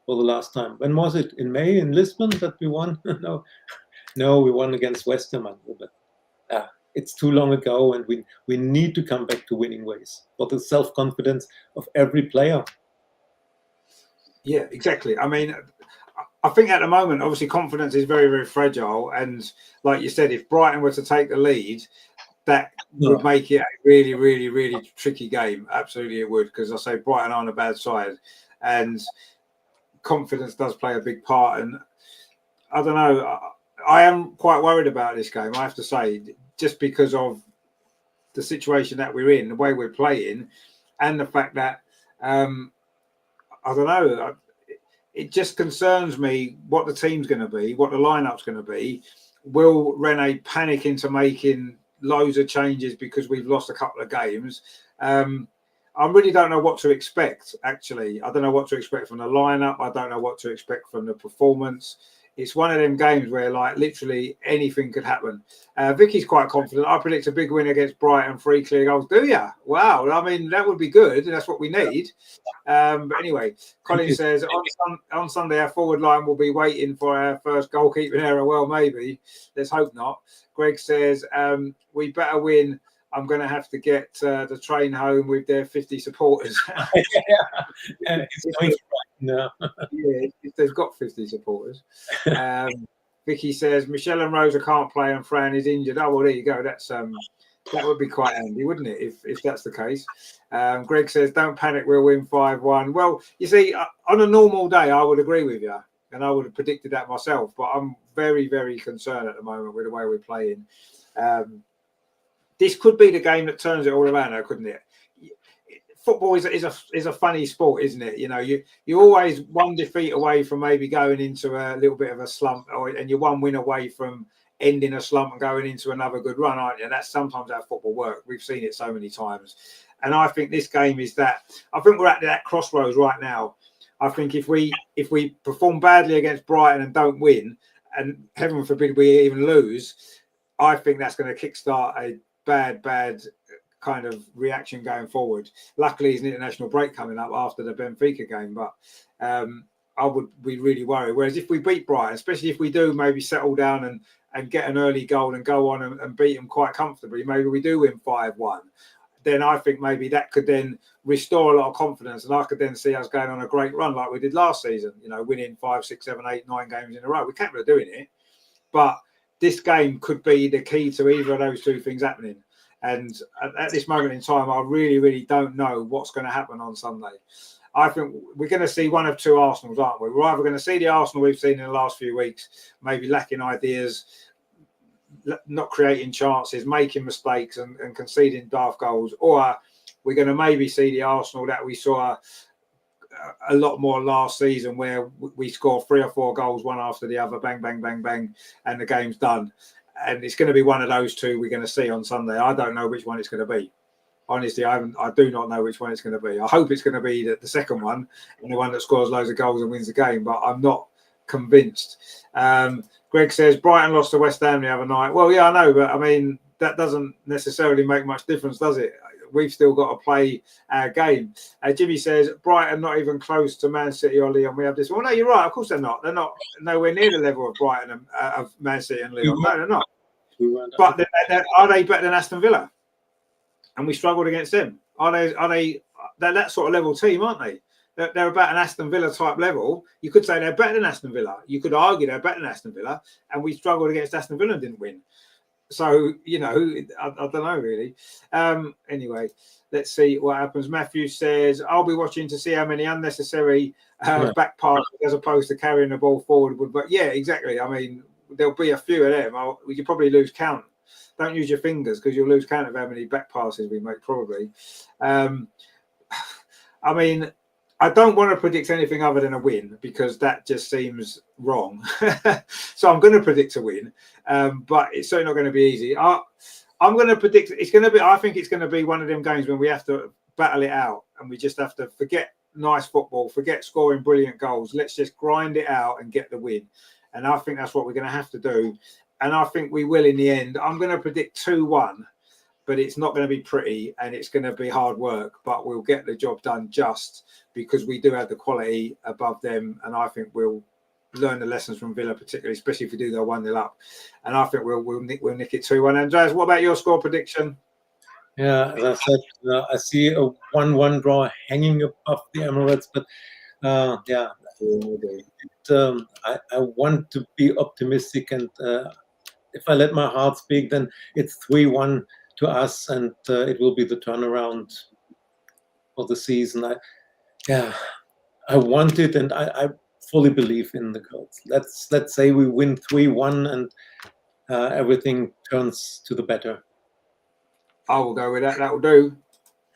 for the last time. When was it? In May in Lisbon that we won? No, we won against West Ham. But it's too long ago, and we need to come back to winning ways for the self-confidence of every player. Yeah, exactly. I mean, I think at the moment, obviously, confidence is very, very fragile. And like you said, if Brighton were to take the lead, that would make it a really, really, really tricky game. Absolutely, it would. Because I say Brighton aren't a bad side. And confidence does play a big part. And I don't know. I am quite worried about this game, I have to say, just because of the situation that we're in, the way we're playing, and the fact that I don't know. It just concerns me what the team's going to be, what the lineup's going to be. Will Rene panic into making loads of changes because we've lost a couple of games? I really don't know what to expect, actually. I don't know what to expect from the lineup. I don't know what to expect from the performance. It's one of them games where, like, literally anything could happen. Vicky's quite confident. I predict a big win against Brighton, 3 clear goals. Do ya? Wow. I mean, that would be good. That's what we need. But anyway, Colin says, on Sunday, our forward line will be waiting for our first goalkeeping error. Well, maybe. Let's hope not. Greg says, we better win. I'm going to have to get the train home with their 50 supporters. Yeah, if they've got 50 supporters. Vicky says Michelle and Rosa can't play and Fran is injured. Oh, well, there you go. That's that would be quite handy, wouldn't it, if that's the case? Greg says, don't panic, we'll win 5-1. Well, you see, on a normal day, I would agree with you, and I would have predicted that myself, but I'm very, very concerned at the moment with the way we're playing. This could be the game that turns it all around, though, couldn't it? Football is a funny sport, isn't it? You know, you're always one defeat away from maybe going into a little bit of a slump, and you're one win away from ending a slump and going into another good run, aren't you? That's sometimes how football works. We've seen it so many times. And I think this game is that. I think we're at that crossroads right now. I think if we perform badly against Brighton and don't win, and heaven forbid we even lose, I think that's going to kickstart a bad kind of reaction going forward. Luckily, there's an international break coming up after the Benfica game, but I would be really worried. Whereas if we beat Brighton, especially if we do maybe settle down and get an early goal and go on and beat them quite comfortably, maybe we do win 5-1, then I think maybe that could then restore a lot of confidence, and I could then see us going on a great run like we did last season, you know, winning 5, 6, 7, 8, 9 games in a row. We can't be doing it, but this game could be the key to either of those two things happening. And at this moment in time, I really, really don't know what's going to happen on Sunday. I think we're going to see one of two Arsenals, aren't we? We're either going to see the Arsenal we've seen in the last few weeks, maybe lacking ideas, not creating chances, making mistakes and conceding daft goals, or we're going to maybe see the Arsenal that we saw a lot more last season where we score 3 or 4 goals, one after the other, bang, bang, bang, bang, and the game's done. And it's going to be one of those two we're going to see on Sunday. I don't know which one it's going to be. Honestly, I do not know which one it's going to be. I hope it's going to be the second one and the one that scores loads of goals and wins the game, but I'm not convinced. Greg says Brighton lost to West Ham the other night. Well, yeah, I know, but I mean, that doesn't necessarily make much difference, does it? We've still got to play our game. Jimmy says Brighton not even close to Man City or Leon. We have this. Well, no, you're right. Of course they're not. They're not nowhere near the level of Brighton and of Man City and Leon. No, they're not. But are they better than Aston Villa? And we struggled against them. Are they? They're that sort of level team, aren't they? They're about an Aston Villa type level. You could say they're better than Aston Villa. You could argue they're better than Aston Villa, and we struggled against Aston Villa and didn't win. So, you know, I don't know, really. Anyway, let's see what happens. Matthew says, I'll be watching to see how many unnecessary back passes as opposed to carrying the ball forward. But, yeah, exactly. I mean, there'll be a few of them. We could probably lose count. Don't use your fingers because you'll lose count of how many back passes we make, probably. I mean, I don't want to predict anything other than a win because that just seems wrong. So I'm going to predict a win, but it's certainly not going to be easy. I'm going to predict it's going to be. I think it's going to be one of them games when we have to battle it out and we just have to forget nice football, forget scoring brilliant goals. Let's just grind it out and get the win. And I think that's what we're going to have to do. And I think we will in the end. I'm going to predict 2-1. But it's not going to be pretty and it's going to be hard work, but we'll get the job done just because we do have the quality above them. And I think we'll learn the lessons from Villa, particularly, especially if we do go 1-0 up. And I think we'll nick it 2-1. Andreas, what about your score prediction? Yeah, as I said, I see a 1-1 draw hanging above the Emirates, but I want to be optimistic. And if I let my heart speak, then it's 3-1. To us, and it will be the turnaround for the season. I want it, and I fully believe in the goals. Let's say we win 3-1, and everything turns to the better. I will go with that. That will do.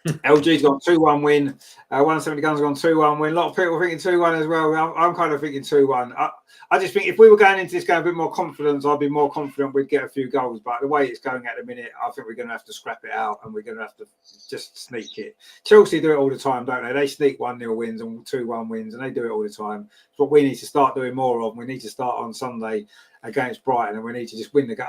LG's got 2-1 win. 170 Guns gone 2-1 win. A lot of people thinking 2-1 as well. I'm kind of thinking 2-1. I just think if we were going into this game a bit more confidence, I'd be more confident we'd get a few goals. But the way it's going at the minute, I think we're going to have to scrap it out and we're going to have to just sneak it. Chelsea do it all the time, don't they? They sneak 1-0 wins and 2-1 wins, and they do it all the time. It's what we need to start doing more of. We need to start on Sunday against Brighton, and we need to just win the game.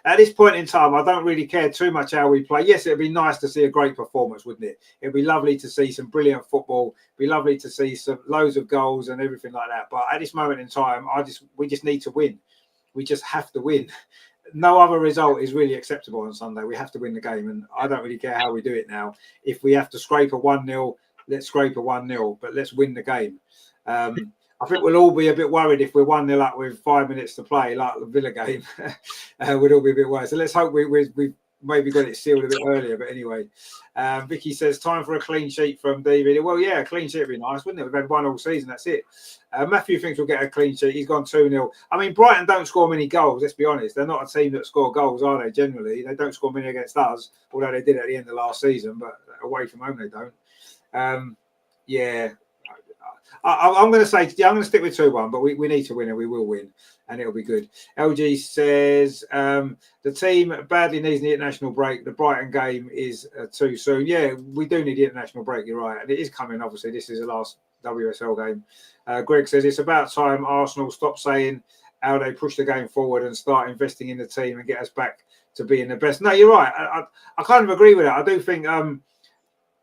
At this point in time, I don't really care too much how we play. Yes, it'd be nice to see a great performance, wouldn't it? It'd be lovely to see some brilliant football. It'd be lovely to see some loads of goals and everything like that. But at this moment in time, we just need to win. We just have to win. No other result is really acceptable on Sunday. We have to win the game, and I don't really care how we do it now. If we have to scrape a 1-0, let's scrape a 1-0, but let's win the game. I think we'll all be a bit worried if we're 1-0 up with 5 minutes to play, like the Villa game. We'd all be a bit worried. So let's hope we've maybe got it sealed a bit earlier. But anyway, Vicky says, time for a clean sheet from David. Well, yeah, a clean sheet would be nice, wouldn't it? We've had one all season. That's it. Matthew thinks we'll get a clean sheet. He's gone 2-0. I mean, Brighton don't score many goals, let's be honest. They're not a team that score goals, are they, generally? They don't score many against us, although they did at the end of last season. But away from home, they don't. Yeah. I'm going to say, I'm going to stick with 2-1, but we need to win and we will win and it'll be good. LG says the team badly needs the international break. The Brighton game is too soon. Yeah, we do need the international break, you're right. And it is coming, obviously. This is the last WSL game. Greg says it's about time Arsenal stop saying how they push the game forward and start investing in the team and get us back to being the best. No, you're right. I kind of agree with that. I do think...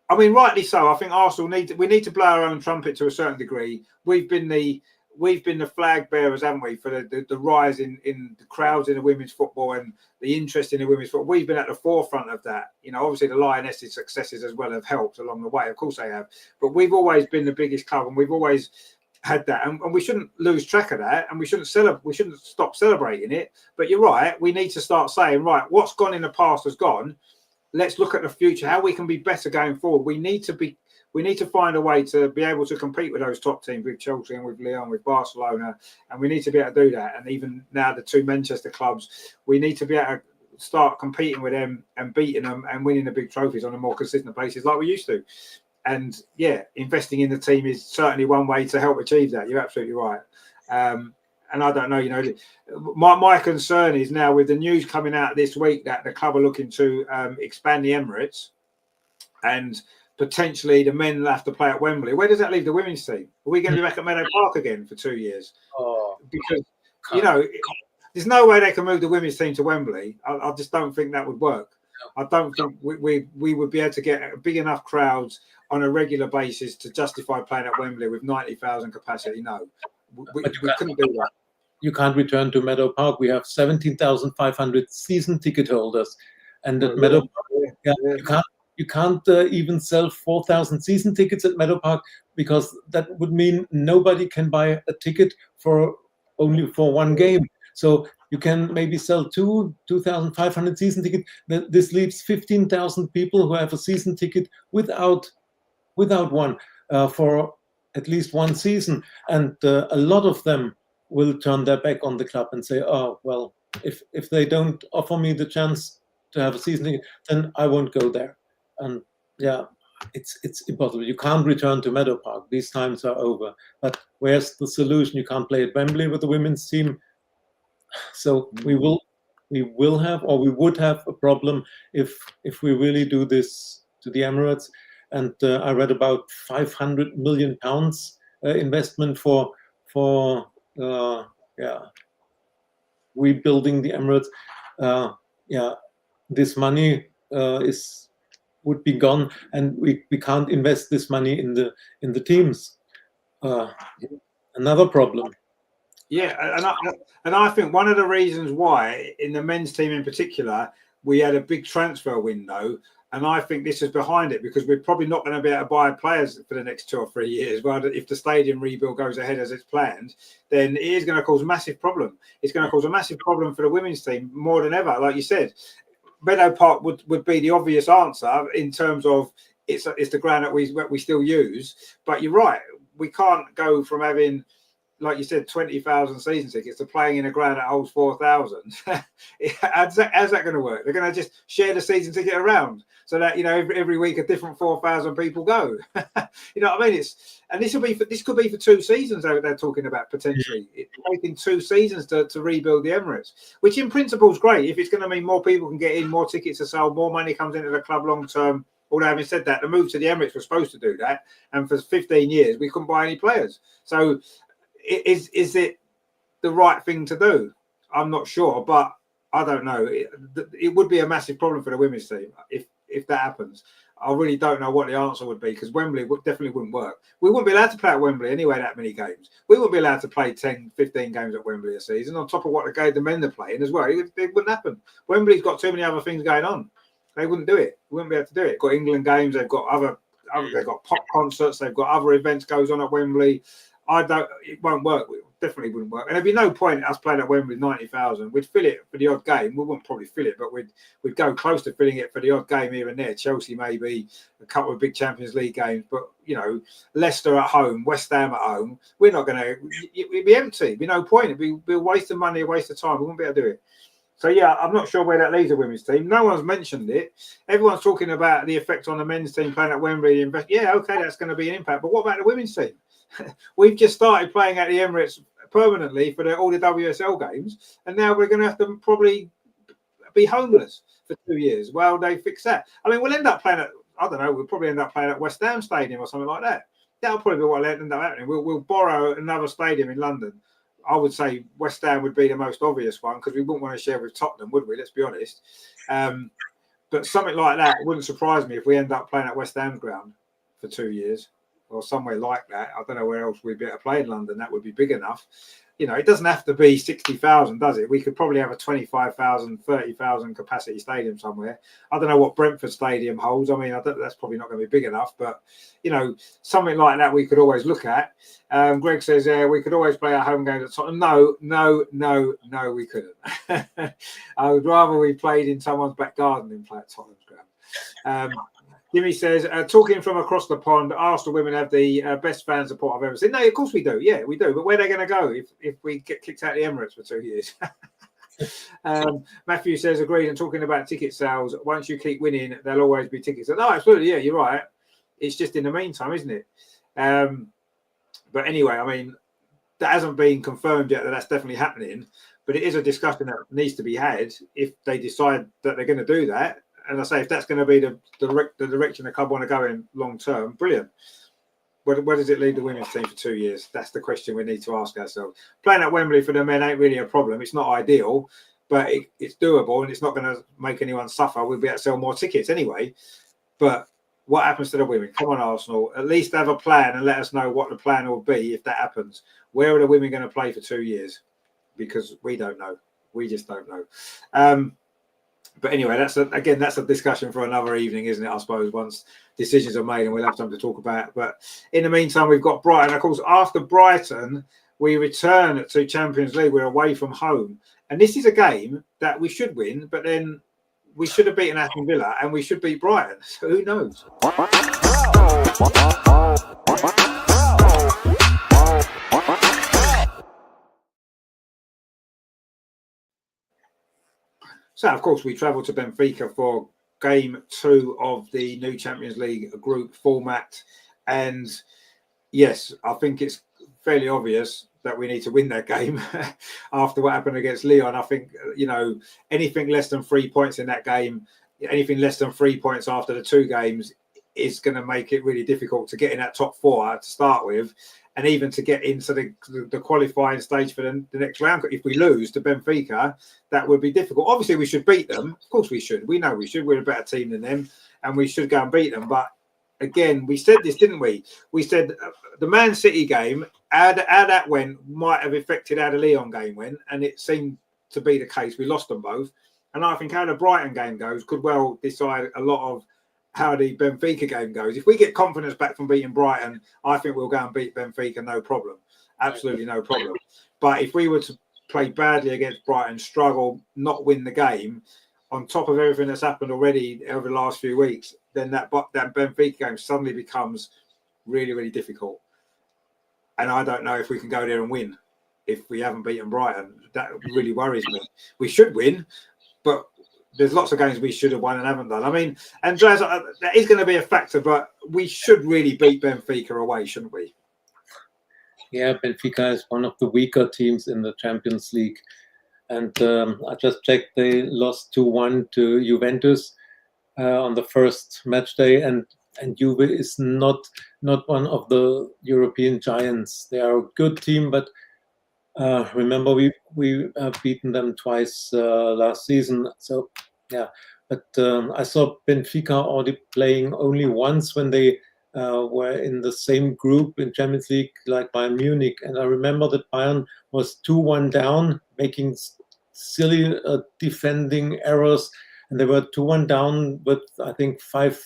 I mean, rightly so. I think Arsenal we need to blow our own trumpet to a certain degree. We've been the flag bearers, haven't we, for the rise in the crowds in the women's football and the interest in the women's football. We've been at the forefront of that. You know, obviously the Lionesses' successes as well have helped along the way. Of course they have. But we've always been the biggest club, and we've always had that, and we shouldn't lose track of that, and we shouldn't stop celebrating it. But you're right. We need to start saying, right, what's gone in the past has gone. Let's look at the future, how we can be better going forward. We need to find a way to be able to compete with those top teams, with Chelsea and with Lyon, with Barcelona, and we need to be able to do that. And even now, the two Manchester clubs, we need to be able to start competing with them and beating them and winning the big trophies on a more consistent basis like we used to. And yeah, investing in the team is certainly one way to help achieve that. You're absolutely right. And I don't know, my concern is now with the news coming out this week that the club are looking to expand the Emirates, and potentially the men will have to play at Wembley. Where does that leave the women's team? Are we going to be back at Meadow Park again for 2 years? Because, there's no way they can move the women's team to Wembley. I just don't think that would work. I don't think we would be able to get big enough crowds on a regular basis to justify playing at Wembley with 90,000 capacity. No, we couldn't do that. You can't return to Meadow Park. We have 17,500 season ticket holders, and at Meadow Park, you can't even sell 4,000 season tickets at Meadow Park, because that would mean nobody can buy a ticket only for one game. So you can maybe sell 2,500 season tickets. This leaves 15,000 people who have a season ticket without one for at least one season, and a lot of them will turn their back on the club and say, "Oh well, if they don't offer me the chance to have a season ticket, then I won't go there." And yeah, it's impossible. You can't return to Meadow Park. These times are over. But where's the solution? You can't play at Wembley with the women's team. So we would have a problem if we really do this to the Emirates. And I read about £500 million investment for rebuilding the Emirates. This money would be gone, and we can't invest this money in the teams. Another problem. Yeah, and I think one of the reasons why in the men's team in particular we had a big transfer window, and I think this is behind it, because we're probably not going to be able to buy players for the next 2 or 3 years. Well, if the stadium rebuild goes ahead as it's planned, then it is going to cause a massive problem. It's going to cause a massive problem for the women's team more than ever. Like you said, Meadow Park would be the obvious answer in terms of it's the ground that we still use. But you're right, we can't go from having, like you said, 20,000 season tickets to playing in a ground that holds 4,000. How's that going to work? They're going to just share the season ticket around so that every week a different 4,000 people go. You know what I mean? This could be for 2 seasons. They're talking about potentially taking 2 seasons to rebuild the Emirates, which in principle is great if it's going to mean more people can get in, more tickets are sold, more money comes into the club long term. Although having said that, the move to the Emirates was supposed to do that, and for 15 years we couldn't buy any players. So is it the right thing to do? I'm not sure, but I don't know. It would be a massive problem for the women's team if that happens. I really don't know what the answer would be, because Wembley definitely wouldn't work. We wouldn't be allowed to play at Wembley anyway that many games. We wouldn't be allowed to play 10, 15 games at Wembley a season on top of what the men are playing as well. It wouldn't happen. Wembley's got too many other things going on. They wouldn't do it. We wouldn't be able to do it. Got England games. They've got they've got pop concerts. They've got other events goes on at Wembley. It won't work. It definitely wouldn't work. And there'd be no point in us playing at Wembley with 90,000. We'd fill it for the odd game. We wouldn't probably fill it, but we'd go close to filling it for the odd game here and there. Chelsea maybe, a couple of big Champions League games, but Leicester at home, West Ham at home. We're not going to. It'd be empty. It'd be no point. It'd be a waste of money, a waste of time. We wouldn't be able to do it. So, yeah, I'm not sure where that leaves the women's team. No one's mentioned it. Everyone's talking about the effect on the men's team playing at Wembley. Yeah, okay, that's going to be an impact. But what about the women's team? We've just started playing at the Emirates permanently for all the WSL games, and now we're going to have to probably be homeless for 2 years while they fix that. I mean, we'll end up playing we'll probably end up playing at West Ham Stadium or something like that. That'll probably be what will end up happening. We'll borrow another stadium in London. I would say West Ham would be the most obvious one, because we wouldn't want to share with Tottenham, would we? Let's be honest. But something like that wouldn't surprise me if we end up playing at West Ham's ground for 2 years or somewhere like that. I don't know where else we'd be able to play in London. That would be big enough. It doesn't have to be 60,000, does it? We could probably have a 25,000, 30,000 capacity stadium somewhere. I don't know what Brentford Stadium holds. I mean, that's probably not going to be big enough, but, something like that we could always look at. Greg says, we could always play our home games at Tottenham. No, we couldn't. I would rather we played in someone's back garden than play at Tottenham's ground. Jimmy says, talking from across the pond, Arsenal women have the best fan support I've ever seen. No, of course we do. Yeah, we do. But where are they going to go if we get kicked out of the Emirates for 2 years? Matthew says, agreed. And talking about ticket sales, once you keep winning, there'll always be tickets. No, absolutely. Yeah, you're right. It's just in the meantime, isn't it? But anyway, I mean, that hasn't been confirmed yet that that's definitely happening. But it is a discussion that needs to be had if they decide that they're going to do that. And I say, if that's going to be the direction the club want to go in long term, brilliant. Where does it leave the women's team for 2 years? That's the question we need to ask ourselves. Playing at Wembley for the men ain't really a problem. It's not ideal, but it's doable, and it's not going to make anyone suffer. We'll be able to sell more tickets anyway. But what happens to the women? Come on, Arsenal. At least have a plan and let us know what the plan will be if that happens. Where are the women going to play for 2 years? Because we don't know. We just don't know. But anyway, that's a discussion for another evening, isn't it? I suppose once decisions are made, and we'll have something to talk about. But in the meantime, we've got Brighton. Of course, after Brighton, we return to Champions League. We're away from home, and this is a game that we should win. But then we should have beaten Aston Villa, and we should beat Brighton. So who knows? So, of course, we travel to Benfica for game 2 of the new Champions League group format. And yes, I think it's fairly obvious that we need to win that game after what happened against Lyon. I think, anything less than 3 points in that game, anything less than 3 points after the 2 games is going to make it really difficult to get in that top 4 to start with. And even to get into the qualifying stage for the next round. If we lose to Benfica, that would be difficult. Obviously, we should beat them. Of course we should. We know we should. We're a better team than them, and we should go and beat them. But again, we said this, didn't we? We said the Man City game, how that went might have affected how the Lyon game went, and it seemed to be the case. We lost them both. And I think how the Brighton game goes could well decide a lot of how the Benfica game goes. If we get confidence back from beating Brighton, I think we'll go and beat Benfica, no problem. Absolutely no problem. But if we were to play badly against Brighton, struggle, not win the game, on top of everything that's happened already over the last few weeks, then that Benfica game suddenly becomes really, really difficult. And I don't know if we can go there and win if we haven't beaten Brighton. That really worries me. We should win, but there's lots of games we should have won and haven't done. I mean, Andreas, that is going to be a factor, but we should really beat Benfica away, shouldn't we? Yeah, Benfica is one of the weaker teams in the Champions League. And I just checked, they lost 2-1 to Juventus on the first match day. And Juve is not one of the European giants. They are a good team, but remember, we have beaten them twice last season. So, yeah. But I saw Benfica already playing only once when they were in the same group in Champions League like Bayern Munich. And I remember that Bayern was 2-1 down, making silly defending errors. And they were 2-1 down with, I think, five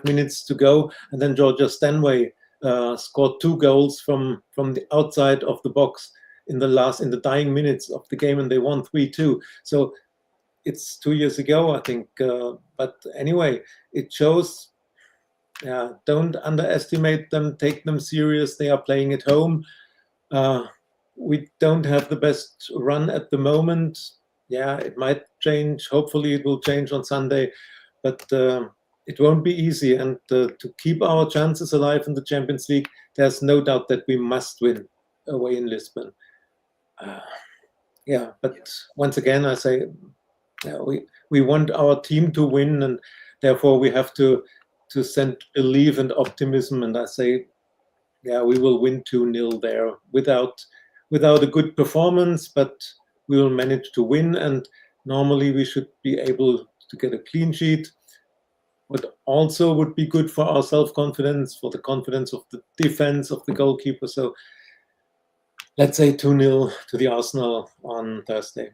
minutes to go. And then Georgia Stanway scored 2 goals from the outside of the box in the dying minutes of the game, and they won 3-2. So it's 2 years ago, I think. But anyway, it shows, don't underestimate them, take them serious. They are playing at home. We don't have the best run at the moment. Yeah, it might change. Hopefully it will change on Sunday, but it won't be easy. And to keep our chances alive in the Champions League, there's no doubt that we must win away in Lisbon. But once again, I say we want our team to win, and therefore we have to send belief and optimism. And I say, we will win 2-0 there without a good performance, but we will manage to win. And normally we should be able to get a clean sheet, but also would be good for our self-confidence, for the confidence of the defense, of the goalkeeper. So let's say 2-0 to the Arsenal on Thursday.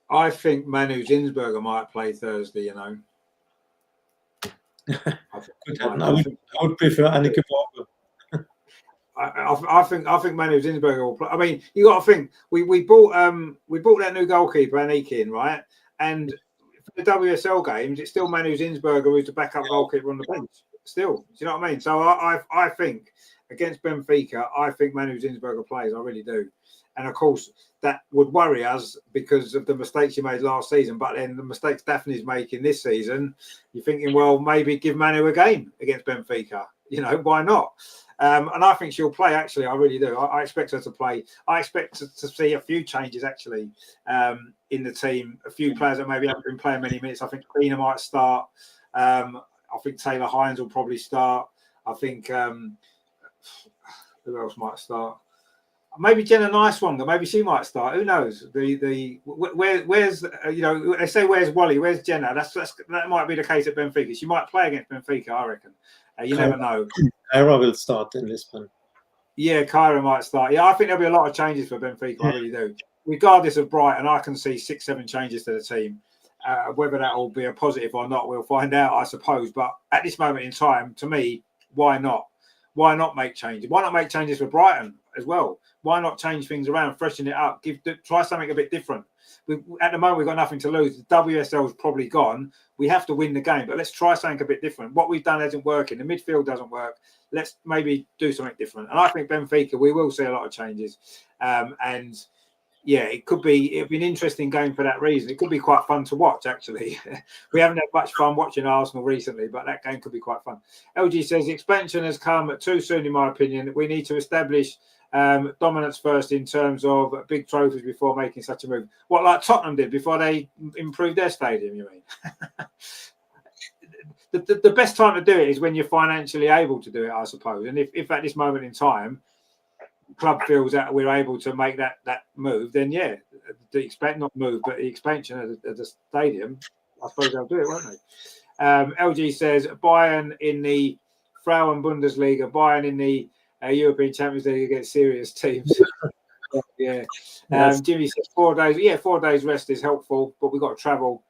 I think Manu Zinsberger might play Thursday, I would prefer Anneke Borger. I think Manu Zinsberger will play. I mean, you got to think we bought that new goalkeeper Anneke in, right? And for the WSL games, it's still Manu Zinsberger who's the backup goalkeeper on the bench. Still, do you know what I mean? So I think against Benfica, I think Manu Zinsberger plays. I really do. And of course, that would worry us because of the mistakes he made last season. But then the mistakes Daphne's making this season, you're thinking, well, maybe give Manu a game against Benfica. Why not? And I think she'll play, actually. I really do. I expect her to play. I expect to see a few changes, actually, in the team. A few players that maybe haven't been playing many minutes. I think Kleiner might start. I think Taylor Hines will probably start. I think who else might start? Maybe Jenna Nicewonger. Maybe she might start. Who knows? Where's they say where's Wally? Where's Jenna? That might be the case at Benfica. She might play against Benfica, I reckon. You never know. Kyra will start in Lisbon. Yeah, Kyra might start. Yeah, I think there'll be a lot of changes for Benfica. I really do. Regardless of Brighton, I can see 6-7 changes to the team. Whether that will be a positive or not, we'll find out, I suppose. But at this moment in time, to me, why not? Why not make changes? Why not make changes for Brighton as well? Why not change things around, freshen it up, try something a bit different? At the moment, we've got nothing to lose. The WSL's probably gone. We have to win the game, but let's try something a bit different. What we've done isn't working. The midfield doesn't work. Let's maybe do something different. And I think Benfica, we will see a lot of changes. And yeah, it'll be an interesting game for that reason. It could be quite fun to watch, actually. We haven't had much fun watching Arsenal recently, but that game could be quite fun. LG says the expansion has come too soon, in my opinion. We need to establish dominance first in terms of big trophies before making such a move. What, like Tottenham did before they improved their stadium, you mean? The best time to do it is when you're financially able to do it, I suppose. And if at this moment in time, the club feels that we're able to make that move, then yeah, the expansion of the stadium, I suppose they'll do it, won't they? LG says Bayern in the Frauen Bundesliga, Bayern in the European Champions League against serious teams. Yeah. Yes. Jimmy says 4 days. Yeah, 4 days rest is helpful, but we've got to travel.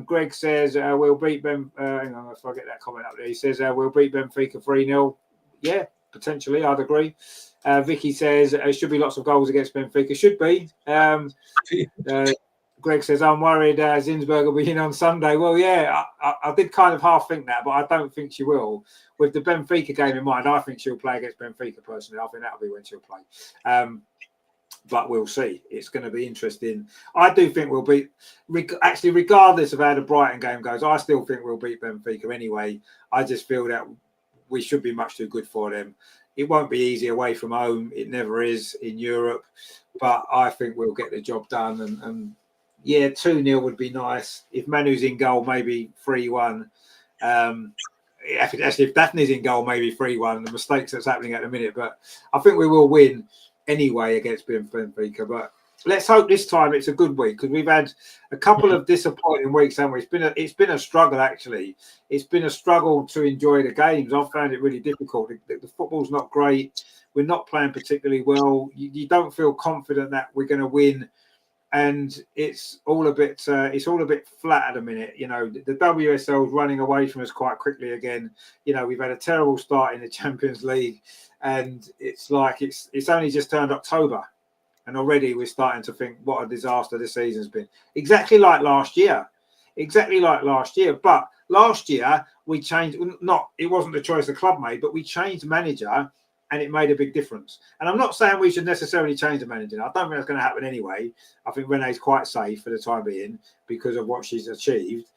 Greg says we'll beat hang on, if I get that comment up there. He says we'll beat Benfica 3-0. Yeah, potentially, I'd agree. Vicky says should be lots of goals against Benfica. Should be. Greg says I'm worried Zinsberger will be in on Sunday. Well, yeah, I did kind of half think that, but I don't think she will. With the Benfica game in mind, I think she'll play against Benfica personally. I think that'll be when she'll play. But we'll see. It's going to be interesting. I do think we'll beat, actually, regardless of how the Brighton game goes, I still think we'll beat Benfica anyway. I just feel that we should be much too good for them. It won't be easy away from home. It never is in Europe. But I think we'll get the job done. And yeah, 2-0 would be nice. If Manu's in goal, maybe 3-1. Actually, if Daphne's in goal, maybe 3-1. The mistakes that's happening at the minute. But I think we will win anyway against Benfica. But let's hope this time it's a good week, because we've had a couple of disappointing weeks, haven't we? It's been a struggle, actually. It's been a struggle to enjoy the games. I've found it really difficult. The football's not great. We're not playing particularly well. You don't feel confident that we're going to win. And it's all a bit flat at the minute. You know, the WSL's running away from us quite quickly again. You know, we've had a terrible start in the Champions League, and it's like it's only just turned October, and already we're starting to think what a disaster this season's been. Exactly like last year. But last year we changed. It wasn't the choice the club made, but we changed manager. And it made a big difference. And I'm not saying we should necessarily change the manager. I don't think that's going to happen anyway. I think Renee's quite safe for the time being because of what she's achieved.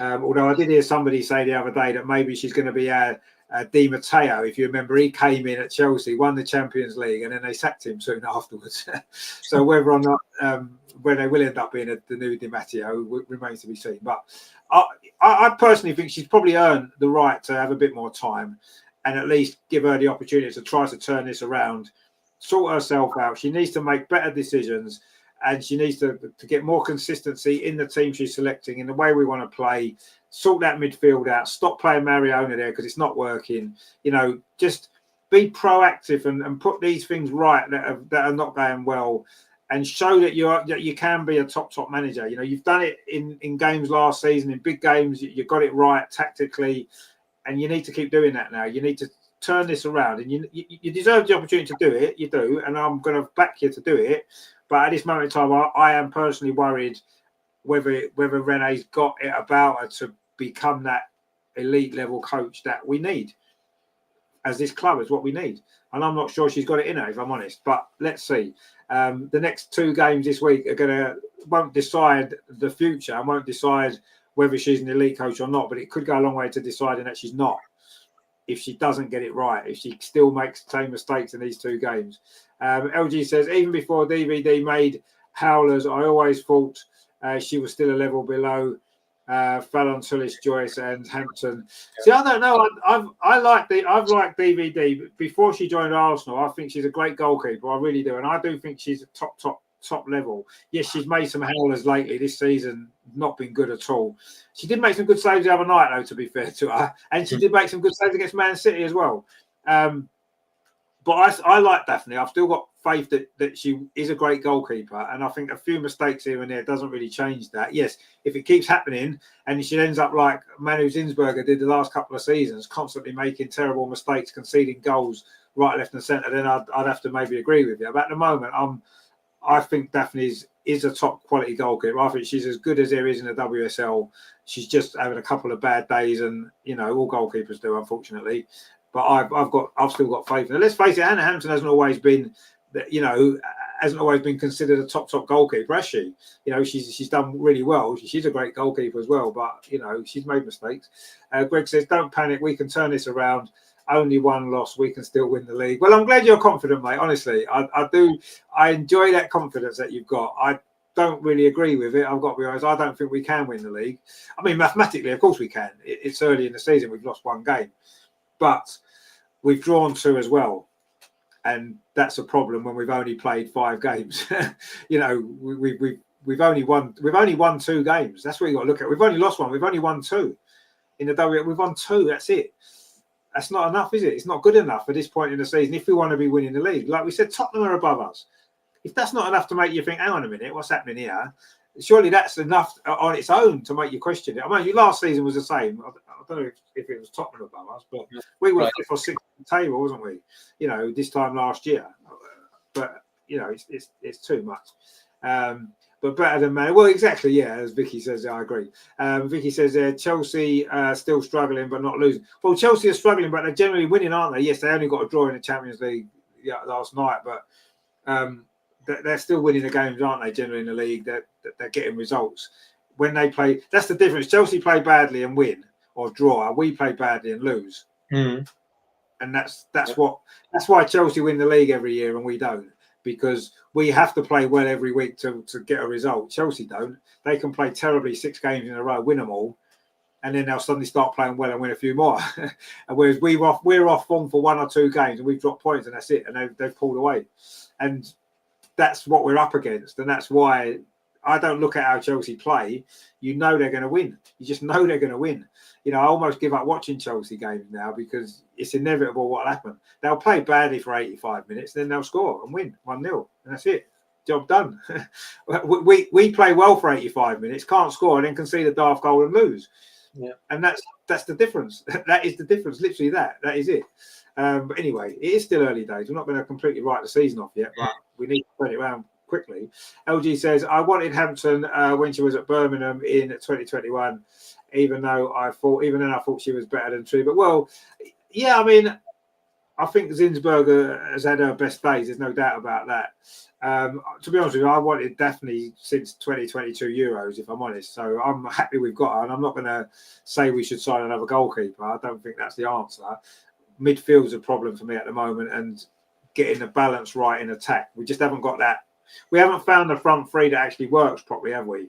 Although I did hear somebody say the other day that maybe she's going to be Di Matteo. If you remember, he came in at Chelsea, won the Champions League, and then they sacked him soon afterwards. So whether or not Renee will end up being the new Di Matteo remains to be seen. But I personally think she's probably earned the right to have a bit more time, and at least give her the opportunity to try to turn this around, sort herself out. She needs to make better decisions, and she needs to get more consistency in the team she's selecting, in the way we want to play, sort that midfield out, stop playing Mariona there because it's not working. You know, just be proactive and put these things right that are not going well, and show that you can be a top manager. You know, you've done it in games last season, in big games, you got it right tactically. And you need to keep doing that now. You need to turn this around, and you deserve the opportunity to do it. You do, and I'm going to back you to do it. But at this moment in time, I am personally worried whether Renee's got it about her to become that elite level coach that we need. as this club is what we need. And I'm not sure she's got it in her, if I'm honest. But let's see. The next 2 games this week won't decide the future and won't decide whether she's an elite coach or not. But it could go a long way to deciding that she's not, if she doesn't get it right, if she still makes the same mistakes in these 2 games. LG says, even before DVD made howlers, I always thought she was still a level below Fallon, Tullis, Joyce, and Hampton. See, I don't know. I've liked DVD before she joined Arsenal. I think she's a great goalkeeper. I really do, and I do think she's a top level. Yes, she's made some howlers lately this season. Not been good at all. She did make some good saves the other night, though, to be fair to her, and she did make some good saves against Man City as well. But I like Daphne. I've still got faith that she is a great goalkeeper. And I think a few mistakes here and there doesn't really change that. Yes, if it keeps happening and she ends up like Manu Zinsberger did the last couple of seasons, constantly making terrible mistakes, conceding goals right, left and centre, then I'd have to maybe agree with you. But at the moment, I think Daphne is a top quality goalkeeper. I think she's as good as there is in the WSL. She's just having a couple of bad days, and all goalkeepers do, unfortunately. But I've still got faith in her. Let's face it, Hannah Hampton hasn't always been considered a top goalkeeper, has she? She's done really well. She's a great goalkeeper as well, but she's made mistakes. Greg says, "Don't panic. We can turn this around. Only 1 loss. We can still win the league." Well, I'm glad you're confident, mate. Honestly, I do. I enjoy that confidence that you've got. I don't really agree with it. I've got to be honest. I don't think we can win the league. I mean, mathematically, of course we can. It's early in the season. We've lost 1 game. But we've drawn 2 as well, and that's a problem when we've only played 5 games. We've only won 2 games. That's what you got to look at. We've only lost 1. We've only won 2 in the W. We've won 2. That's it. That's not enough, is it? It's not good enough at this point in the season if we want to be winning the league. Like we said, Tottenham are above us. If that's not enough to make you think, hang on a minute, what's happening here? Surely that's enough on its own to make you question it. I mean, last season was the same. I don't know if it was Tottenham above us, but we were 5th or 6th on the table, wasn't we? This time last year. But it's too much. But better than Man. Well, exactly, yeah. As Vicky says, I agree. Vicky says Chelsea still struggling but not losing. Well, Chelsea are struggling, but they're generally winning, aren't they? Yes, they only got a draw in the Champions League last night, but they're still winning the games, aren't they? Generally in the league, they're getting results. When they play, that's the difference. Chelsea play badly and win or draw. We play badly and lose, and that's why Chelsea win the league every year and we don't, because we have to play well every week to get a result. Chelsea don't. They can play terribly 6 games in a row, win them all, and then they'll suddenly start playing well and win a few more. And whereas we're off form for 1 or 2 games and we've dropped points and that's it, and they've pulled away. And that's what we're up against, and that's why I don't look at how Chelsea play. They're going to win. You just know they're going to win. I almost give up watching Chelsea games now because it's inevitable what'll happen. They'll play badly for 85 minutes, then they'll score and win 1-0, and that's it. Job done. we play well for 85 minutes, can't score, and then concede a daft goal and lose. Yeah, and that's the difference. That is the difference. Literally, that is it. But anyway, it is still early days. We're not going to completely write the season off yet, but we need to turn it around quickly. LG says, I wanted Hampton when she was at Birmingham in 2021, even then I thought she was better than Tree. But well, yeah, I mean, I think Zinsberger has had her best days. There's no doubt about that. To be honest with you, I wanted Daphne since 2022 Euros, if I'm honest. So I'm happy we've got her, and I'm not going to say we should sign another goalkeeper. I don't think that's the answer. Midfield's a problem for me at the moment, and getting the balance right in attack. We just haven't got that. We haven't found the front 3 that actually works properly, have we?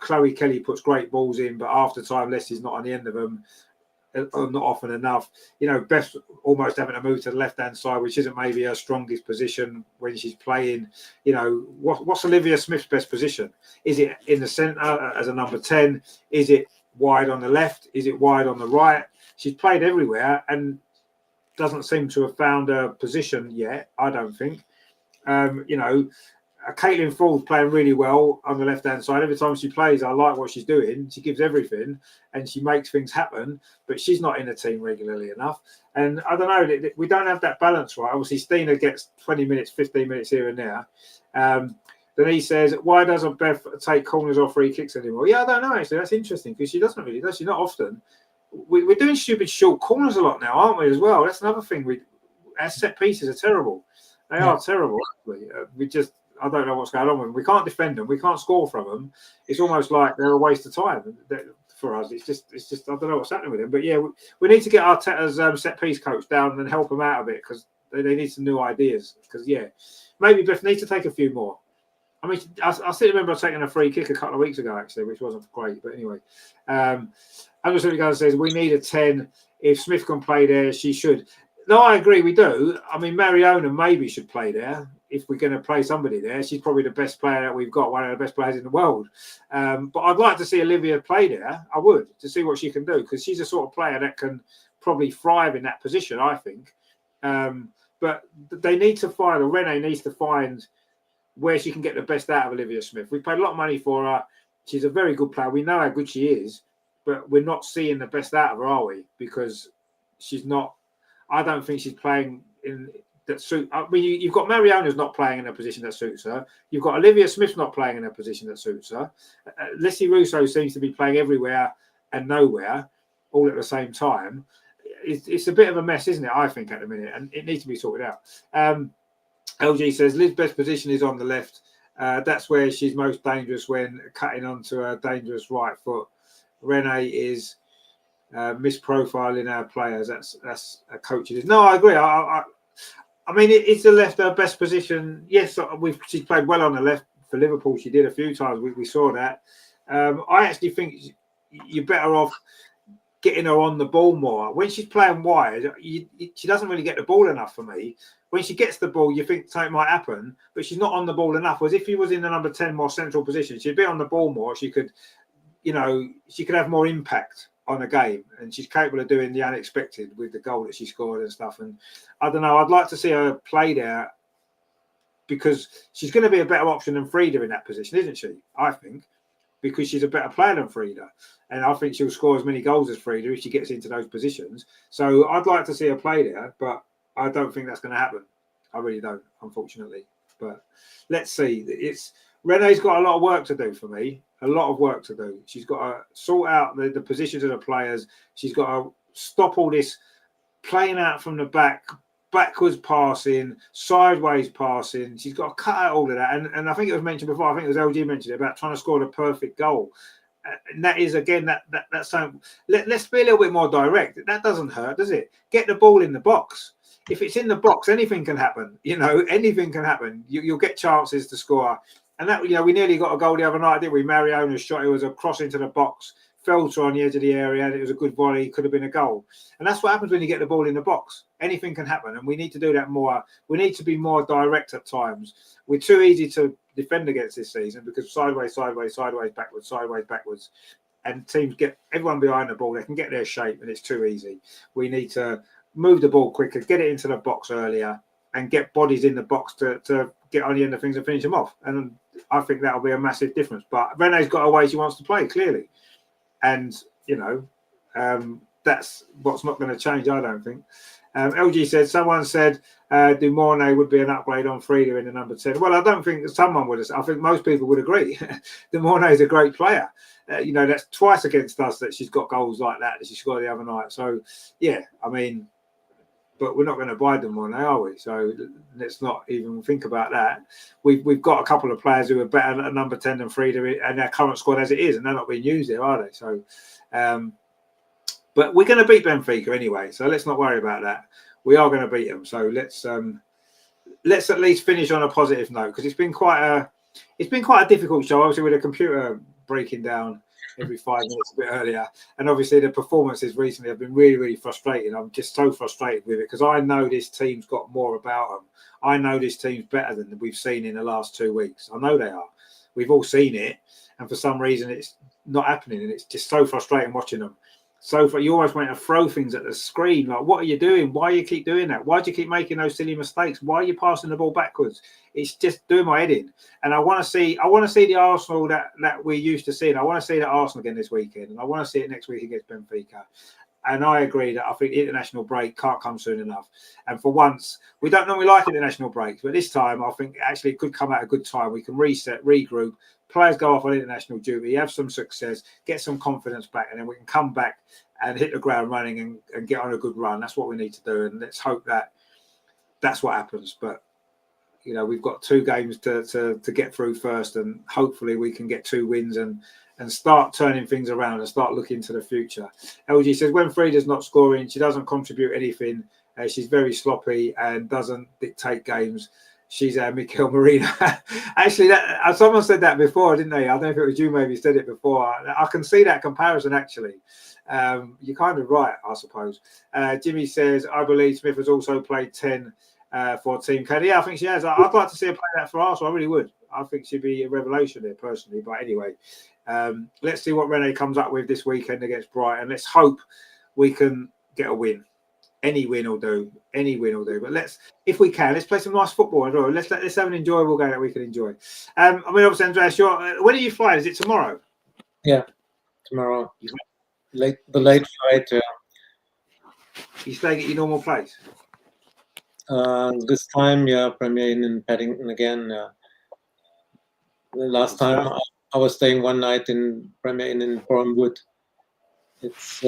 Chloe Kelly puts great balls in, but after time, Leslie's not on the end of them. Not often enough. Beth almost having to move to the left-hand side, which isn't maybe her strongest position when she's playing. What's Olivia Smith's best position? Is it in the centre as a number 10? Is it wide on the left? Is it wide on the right? She's played everywhere and doesn't seem to have found her position yet, I don't think. Caitlin Ford's playing really well on the left-hand side. Every time she plays, I like what she's doing. She gives everything and she makes things happen, but she's not in the team regularly enough. And I don't know, we don't have that balance right. Obviously, Stina gets 20 minutes, 15 minutes here and there. Then he says, why doesn't Beth take corners or free kicks anymore? Yeah, I don't know, actually. That's interesting because she doesn't really, does she? Not often. we're doing stupid short corners a lot now, aren't we? As well, that's another thing. Our set pieces are terrible. They are terrible. I don't know what's going on with them. We can't defend them. We can't score from them. It's almost like they're a waste of time for us. It's just. I don't know what's happening with them. But yeah, we need to get Arteta's set piece coach down and help them out a bit because they need some new ideas. Because maybe Beth needs to take a few more. I mean, I still remember taking a free kick a couple of weeks ago, actually, which wasn't great. But anyway, Absolutely Guys says we need a 10. If Smith can play there, she should. No, I agree, we do. I mean, Mariona maybe should play there. If we're going to play somebody there, she's probably the best player that we've got, one of the best players in the world. But I'd like to see Olivia play there. I would, to see what she can do, because she's a sort of player that can probably thrive in that position, I think. But they need to find, or Renee needs to find where she can get the best out of Olivia Smith. We paid a lot of money for her. She's a very good player. We know how good she is, but we're not seeing the best out of her, are we? Because she's not. I don't think she's playing in that suit. I mean, you've got Mariona's not playing in a position that suits her. You've got Olivia Smith not playing in a position that suits her. Leslie Russo seems to be playing everywhere and nowhere, all at the same time. It's a bit of a mess, isn't it? I think at the minute, and it needs to be sorted out. LG says Liv's best position is on the left. That's where she's most dangerous when cutting onto her dangerous right foot. Renee is misprofiling our players. That's a coach's. No, I agree. I mean, it's the left her best position. Yes, she's played well on the left for Liverpool. She did a few times. We saw that. I actually think you're better off getting her on the ball more. When she's playing wide, she doesn't really get the ball enough for me. When she gets the ball, you think something might happen, but she's not on the ball enough. Whereas if she was in the number 10 more central position, she'd be on the ball more. She could, she could have more impact on a game, and she's capable of doing the unexpected with the goal that she scored and stuff. And I don't know, I'd like to see her play there because she's going to be a better option than Frida in that position, isn't she? I think, because she's a better player than Frida. And I think she'll score as many goals as Frida if she gets into those positions. So I'd like to see her play there, but I don't think that's going to happen. I really don't, unfortunately. But let's see. Renee's got a lot of work to do for me. A lot of work to do. She's got to sort out the positions of the players. She's got to stop all this playing out from the back, backwards passing, sideways passing. She's got to cut out all of that. And I think it was mentioned before. I think it was LG mentioned it about trying to score the perfect goal. And that is, again, that's something. Let's be a little bit more direct. That doesn't hurt, does it? Get the ball in the box. If it's in the box, anything can happen. Anything can happen. You'll get chances to score. And that, we nearly got a goal the other night, didn't we? Mariona's shot, it was a cross into the box, fell to on the edge of the area, and it was a good volley, could have been a goal. And that's what happens when you get the ball in the box. Anything can happen, and we need to do that more. We need to be more direct at times. We're too easy to defend against this season because sideways, backwards. And teams get everyone behind the ball, they can get their shape, and it's too easy. We need to move the ball quicker, get it into the box earlier, and get bodies in the box to get on the end of things and finish them off. And I think that'll be a massive difference. But Renee's got a way she wants to play, clearly. And, that's what's not going to change, I don't think. LG said, someone said Dumornay would be an upgrade on Frida in the number 10. Well, I don't think someone would have. I think most people would agree. Dumornay is a great player. That's twice against us that she's got goals like that she scored the other night. So, yeah, I mean, but we're not going to buy them on, are we? So let's not even think about that. We've got a couple of players who are better at number 10 than Frida and their current squad as it is, and they're not being used there, are they? So, but we're going to beat Benfica anyway, so let's not worry about that. We are going to beat them. So let's at least finish on a positive note, because it's been quite a difficult show, obviously, with a computer breaking down every 5 minutes a bit earlier, and obviously the performances recently have been really, really frustrating. I'm just so frustrated with it because I know this team's got more about them. I know this team's better than we've seen in the last 2 weeks. I know they are. We've all seen it, and for some reason it's not happening, and it's just so frustrating watching them. So you almost want to throw things at the screen, like, what are you doing? Why do you keep doing that? Why do you keep making those silly mistakes? Why are you passing the ball backwards? It's just doing my head in. And I want to see the Arsenal that we're used to seeing. I want to see that Arsenal again this weekend, and I want to see it next week against Benfica. And I agree that I think the international break can't come soon enough. And for once, we don't normally like international breaks, but this time I think actually it could come at a good time. We can reset, regroup, players go off on international duty, have some success, get some confidence back, and then we can come back and hit the ground running and get on a good run. That's what we need to do, and let's hope that that's what happens. But we've got 2 games to get through first, and hopefully we can get 2 wins and start turning things around and start looking to the future. LG says, when Frida's not scoring, she doesn't contribute anything. She's very sloppy and doesn't dictate games. She's our Mikel Merino. Actually, someone said that before, didn't they? I don't know if it was you maybe said it before. I can see that comparison, actually. You're kind of right, I suppose. Jimmy says, I believe Smith has also played 10 for Team Canada. Yeah, I think she has. I'd like to see her play that for Arsenal. I really would. I think she'd be a revelation there, personally. But anyway, let's see what Renee comes up with this weekend against Brighton. Let's hope we can get a win. Any win will do. Any win will do. But if we can, let's play some nice football as well. Let's have an enjoyable game that we can enjoy. Obviously, Andreas, when are you flying? Is it tomorrow? Yeah, tomorrow. The late flight. Yeah. You staying at your normal place? This time, yeah, Premier Inn in Paddington again. Yeah. The last time I was staying one night in Premier Inn in Bournemouth. It's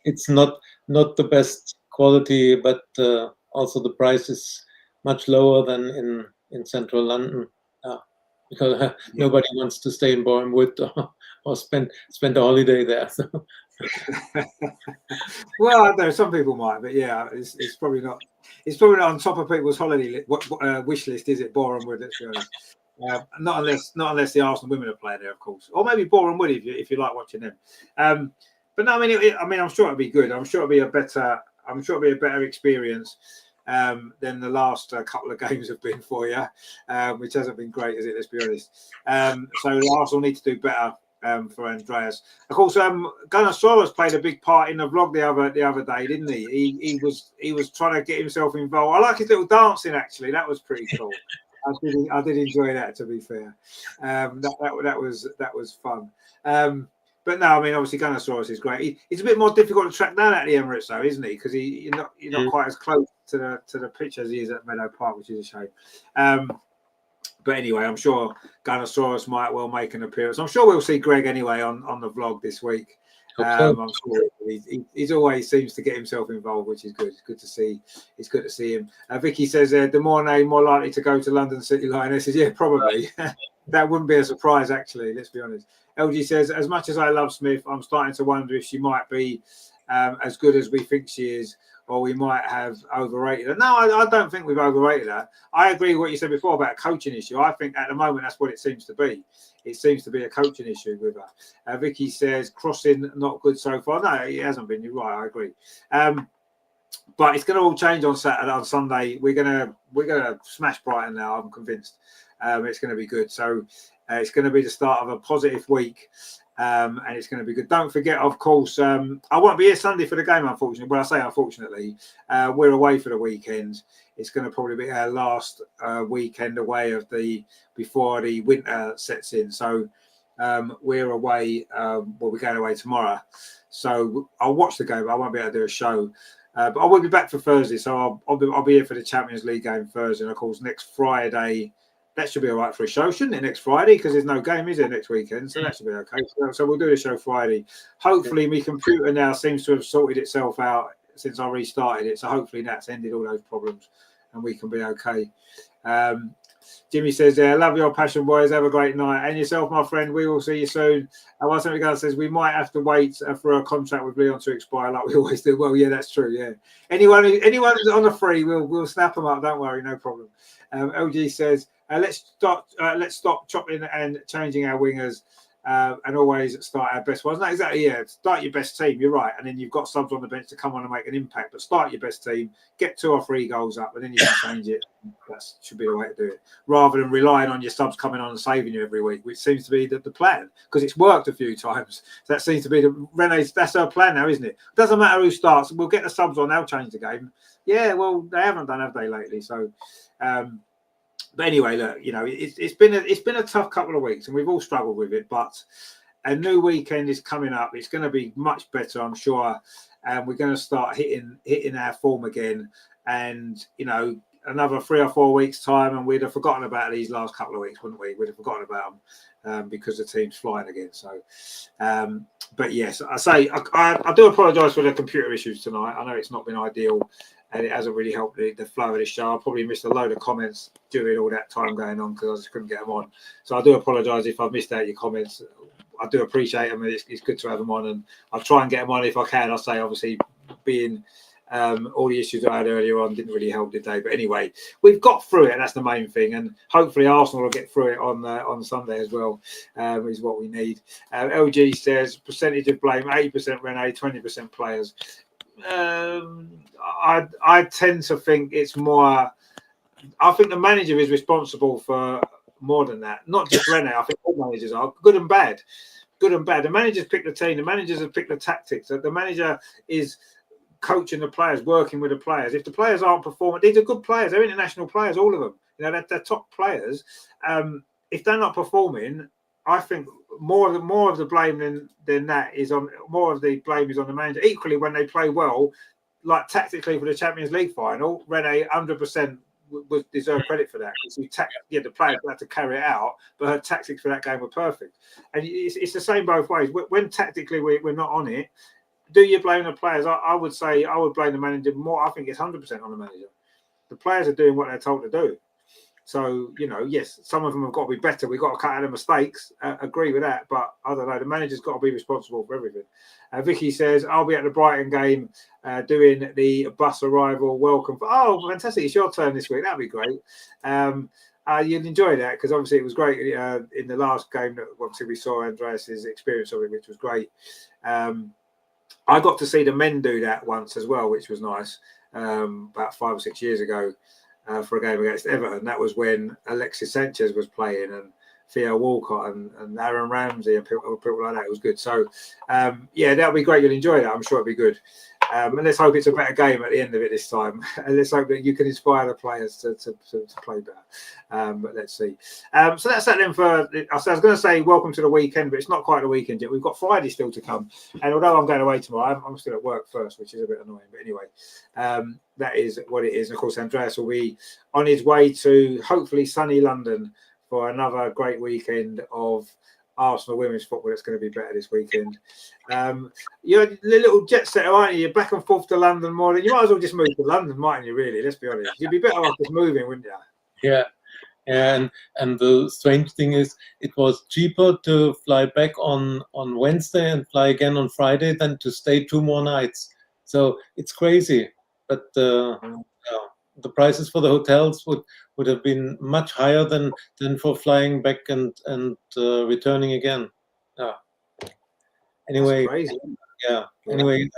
it's not the best quality, but also the price is much lower than in central London. Because nobody wants to stay in Bournemouth or spend a holiday there. So. Well, I don't know, some people might, but yeah, it's probably not. It's probably not on top of people's holiday wish list, is it? Bournemouth, let's be honest. Not unless the Arsenal women are playing there, of course, or maybe Bournemouth if you like watching them. But no, I'm sure it'll be good. I'm sure it'll be a better experience than the last couple of games have been for you, which hasn't been great, is it? Let's be honest. So Arsenal need to do better for Andreas. Of course, Jonas played a big part in the vlog the other day, didn't he? He was trying to get himself involved. I like his little dancing, actually. That was pretty cool. I did enjoy that, to be fair. That was fun. But no, obviously Gunnar is great. He's a bit more difficult to track down at the Emirates, though, isn't he? Because you're not quite as close to the pitch as he is at Meadow Park, which is a shame. But anyway, I'm sure Gunnar might well make an appearance. I'm sure we'll see Greg anyway on the vlog this week. I'm sure he's always seems to get himself involved, which is good. It's good to see. It's good to see him. Vicky says, "De Mornay more likely to go to London City Lionesses." Yeah, probably. That wouldn't be a surprise, actually. Let's be honest. LG says, "As much as I love Smith, I'm starting to wonder if she might be as good as we think she is, or we might have overrated her." No, I don't think we've overrated her. I agree with what you said before about a coaching issue. I think at the moment that's what it seems to be. It seems to be a coaching issue with her. Vicky says, "Crossing not good so far." No, it hasn't been. You're right. I agree. But it's going to all change on Sunday. We're gonna smash Brighton now. I'm convinced. It's going to be good. So it's going to be the start of a positive week. And it's going to be good. Don't forget, of course, I won't be here Sunday for the game, unfortunately. Well, I say unfortunately, we're away for the weekend. It's going to probably be our last weekend away before the winter sets in. So we're away. We're going away tomorrow. So I'll watch the game. I won't be able to do a show. But I will be back for Thursday. So I'll be here for the Champions League game Thursday. And of course, next Friday. That should be all right for a show, shouldn't it? Next Friday, because there's no game, is there, next weekend? So that should be okay. So we'll do the show Friday. Hopefully, my computer now seems to have sorted itself out since I restarted it. So hopefully that's ended all those problems and we can be okay. Jimmy says, "Love your passion, boys. Have a great night. And yourself, my friend. We will see you soon." And one something else says, "We might have to wait for a contract with Leon to expire like we always do." Well, yeah, that's true. Yeah. Anyone who's on the free, we'll snap them up. Don't worry, no problem. LG says, let's stop chopping and changing our wingers and always start our best ones. No, exactly, yeah. Start your best team, you're right. And then you've got subs on the bench to come on and make an impact. But start your best team, get 2 or 3 goals up, and then you can change it. That should be the way to do it. Rather than relying on your subs coming on and saving you every week, which seems to be the plan, because it's worked a few times. So that seems to be that's her plan now, isn't it? Doesn't matter who starts, we'll get the subs on, they'll change the game. Yeah, well, they haven't done, have they, lately? So but anyway, look, it's been a tough couple of weeks and we've all struggled with it, but a new weekend is coming up. It's going to be much better, I'm sure, and we're going to start hitting our form again. And another 3 or 4 weeks' time, and we'd have forgotten about these last couple of weeks, wouldn't we? We'd have forgotten about them because the team's flying again. So, but yes, I do apologise for the computer issues tonight. I know it's not been ideal, and it hasn't really helped the flow of the show. I probably missed a load of comments during all that time going on because I just couldn't get them on. So I do apologise if I've missed out your comments. I do appreciate them. It's good to have them on, and I'll try and get them on if I can. I'll say, obviously, being all the issues I had earlier on didn't really help today. But anyway, we've got through it, and that's the main thing. And hopefully Arsenal will get through it on Sunday as well, is what we need. LG says, percentage of blame, 80% Rene, 20% players. I tend to think it's more... I think the manager is responsible for more than that. Not just Rene. I think all managers are, good and bad. Good and bad. The managers pick the team. The managers have picked the tactics. The manager is coaching the players, working with the players. If the players aren't performing, these are good players. They're international players, all of them. You know, they're top players. If they're not performing, I think more of the blame than that is on more of the blame is on the manager. Equally, when they play well, like tactically for the Champions League final, Rene 100% would deserve credit for that because the players had to carry it out, but her tactics for that game were perfect. And it's the same both ways. When tactically we're not on it, do you blame the players? I would say I would blame the manager more. I think it's 100% on the manager. The players are doing what they're told to do. So, you know, yes, some of them have got to be better. We've got to cut out the mistakes. Agree with that. But I don't know. The manager's got to be responsible for everything. Vicky says, I'll be at the Brighton game doing the bus arrival. Welcome. Oh, fantastic. It's your turn this week. That'd be great. You'd enjoy that because obviously it was great in the last game that obviously we saw Andreas's experience of it, which was great. I got to see the men do that once as well, which was nice, about 5 or 6 years ago for a game against Everton. That was when Alexis Sanchez was playing and Theo Walcott and Aaron Ramsey and people like that. It was good. So, yeah, that'll be great. You'll enjoy that. I'm sure it'll be good. And let's hope it's a better game at the end of it this time. And let's hope that you can inspire the players to play better. But let's see. So that's that then for... I was going to say welcome to the weekend, but it's not quite the weekend yet. We've got Friday still to come. And although I'm going away tomorrow, I'm still at work first, which is a bit annoying. But anyway, that is what it is. And of course, Andreas will be on his way to hopefully sunny London for another great weekend of Arsenal women's football. That's going to be better this weekend. You're a little jet setter, aren't you? You're back and forth to London more than you might as well just move to London, mightn't you? Really, let's be honest. You'd be better off just moving, wouldn't you? Yeah, and the strange thing is, it was cheaper to fly back on Wednesday and fly again on Friday than to stay 2 more nights. So it's crazy, but the prices for the hotels would have been much higher than for flying back and returning again. Anyway, yeah. Anyway,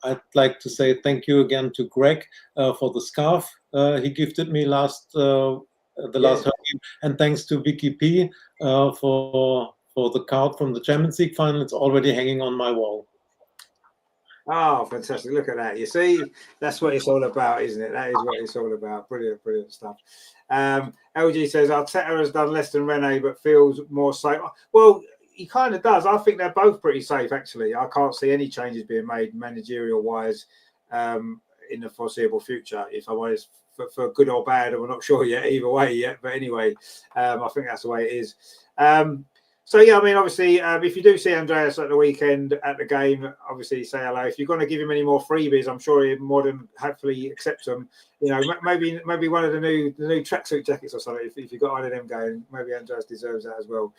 I'd like to say thank you again to Greg for the scarf he gifted me last game, and thanks to Vicky P for the card from the Champions League final. It's already hanging on my wall. Oh, fantastic. Look at that. You see, that's what it's all about, isn't it? That is what it's all about. Brilliant, brilliant stuff. LG says, Arteta has done less than Rene, but feels more safe. Well, he kind of does. I think they're both pretty safe, actually. I can't see any changes being made managerial-wise in the foreseeable future, if I'm honest, for good or bad. I'm not sure yet, either way yet. But anyway, I think that's the way it is. So, yeah, I mean, obviously, if you do see Andreas at the weekend at the game, obviously say hello. If you're going to give him any more freebies, I'm sure he'd more than happily accept them. You know, maybe one of the new tracksuit jackets or something. If you've got one of them going, maybe Andreas deserves that as well.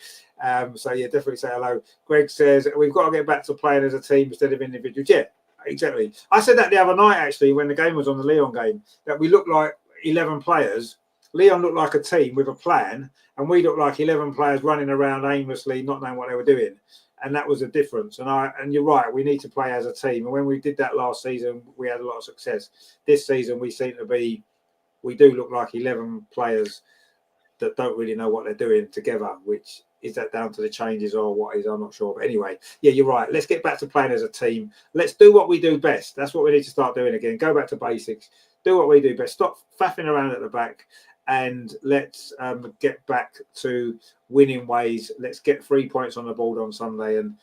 So, yeah, definitely say hello. Greg says, we've got to get back to playing as a team instead of individuals. Yeah, exactly. I said that the other night, actually, when the game was on, the Lyon game, that we looked like 11 players. Lyon looked like a team with a plan, and we looked like 11 players running around aimlessly, not knowing what they were doing. And that was a difference. And you're right, we need to play as a team. And when we did that last season, we had a lot of success. This season, we do look like 11 players that don't really know what they're doing together, which is that down to the changes or what is, I'm not sure. But anyway, yeah, you're right. Let's get back to playing as a team. Let's do what we do best. That's what we need to start doing again. Go back to basics. Do what we do best. Stop faffing around at the back. And let's get back to winning ways. Let's get 3 points on the board on Sunday, and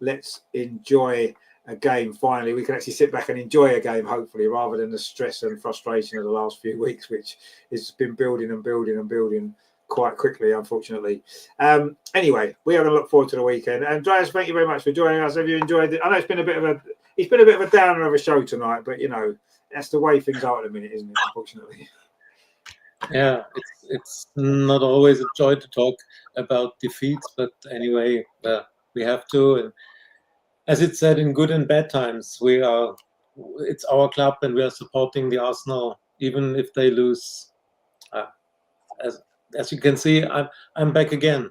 let's enjoy a game finally. We can actually sit back and enjoy a game, hopefully, rather than the stress and frustration of the last few weeks, which has been building and building and building quite quickly, unfortunately. Anyway, we are going to look forward to the weekend. Andreas, thank you very much for joining us. Have you enjoyed it? I know it's been a bit of a downer of a show tonight, but that's the way things are at the minute, isn't it? Unfortunately. Yeah, it's not always a joy to talk about defeats, but anyway, we have to. And as it said, in good and bad times, it's our club, and we are supporting the Arsenal, even if they lose. As you can see, I'm back again.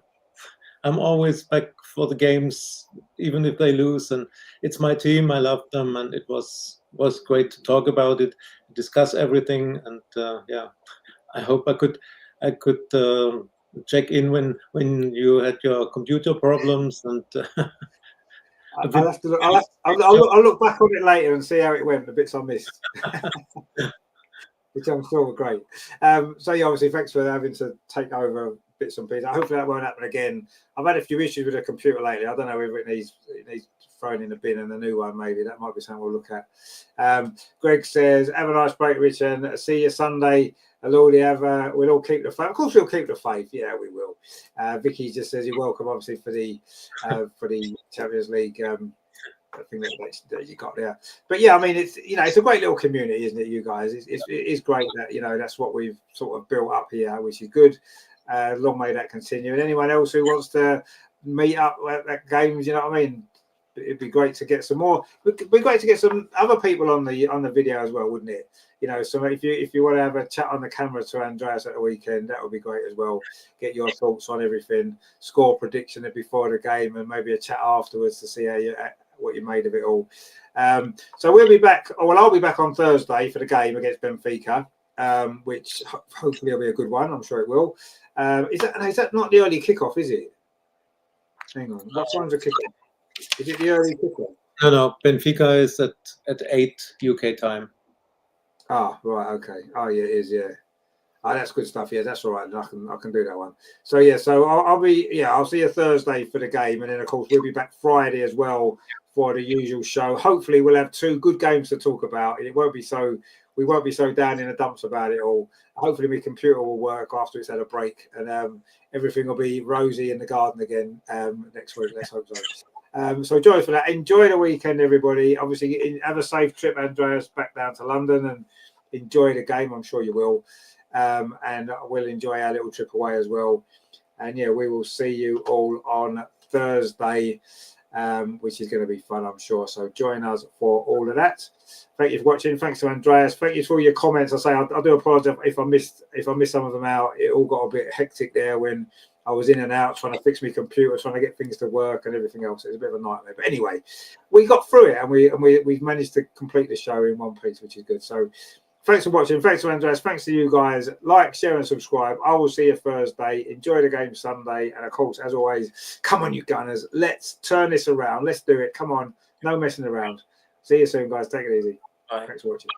I'm always back for the games, even if they lose. And it's my team. I love them, and it was great to talk about it, discuss everything, and I hope I could check in when you had your computer problems and. I'll look back on it later and see how it went. The bits I missed. Which I'm sure were great. So yeah, obviously, thanks for having to take over bits and pieces. Hopefully that won't happen again. I've had a few issues with the computer lately. I don't know whether it needs thrown in the bin and the new one, maybe. That might be something we'll look at. Greg says, have a nice break, Rich, and see you Sunday. We'll all keep the faith. Of course, we'll keep the faith. Yeah, we will. Vicky just says you're welcome, obviously, for the Champions League. I think that you got there, but yeah, I mean, it's a great little community, isn't it? You guys, it is great that that's what we've sort of built up here, which is good. Long may that continue. And anyone else who wants to meet up at games, you know what I mean? It'd be great to get some more. It'd be great to get some other people on the video as well, wouldn't it? So if you want to have a chat on the camera to Andreas at the weekend, that would be great as well. Get your thoughts on everything, score prediction before the game, and maybe a chat afterwards to see what you made of it all. So we'll be back. I'll be back on Thursday for the game against Benfica, which hopefully will be a good one. I'm sure it will. Is that not the early kickoff? Is it? Hang on. What time's the kickoff? Is it the early kickoff? No. Benfica is at 8 UK time. Ah, right. Okay. Oh, yeah, it is. Yeah. Oh, that's good stuff. Yeah, that's all right. I can do that one. So yeah, I'll see you Thursday for the game, and then of course we'll be back Friday as well for the usual show. Hopefully we'll have two good games to talk about, and we won't be so down in the dumps about it all. Hopefully my computer will work after it's had a break, and everything will be rosy in the garden again next week. Let's hope so. So join us for that. Enjoy the weekend, everybody. Obviously, have a safe trip, Andreas, back down to London, and enjoy the game. I'm sure you will. And we'll enjoy our little trip away as well. And yeah, we will see you all on Thursday, which is going to be fun, I'm sure. So join us for all of that. Thank you for watching. Thanks to Andreas. Thank you for all your comments. I do apologize if I missed some of them out. It all got a bit hectic there when I was in and out trying to fix my computer, trying to get things to work and everything else. It was a bit of a nightmare. But anyway, we got through it, and we've managed to complete the show in one piece, which is good. So thanks for watching. Thanks to Andreas. Thanks to you guys. Like, share, and subscribe. I will see you Thursday. Enjoy the game Sunday. And of course, as always, come on, you Gunners. Let's turn this around. Let's do it. Come on. No messing around. See you soon, guys. Take it easy. Bye. Thanks for watching.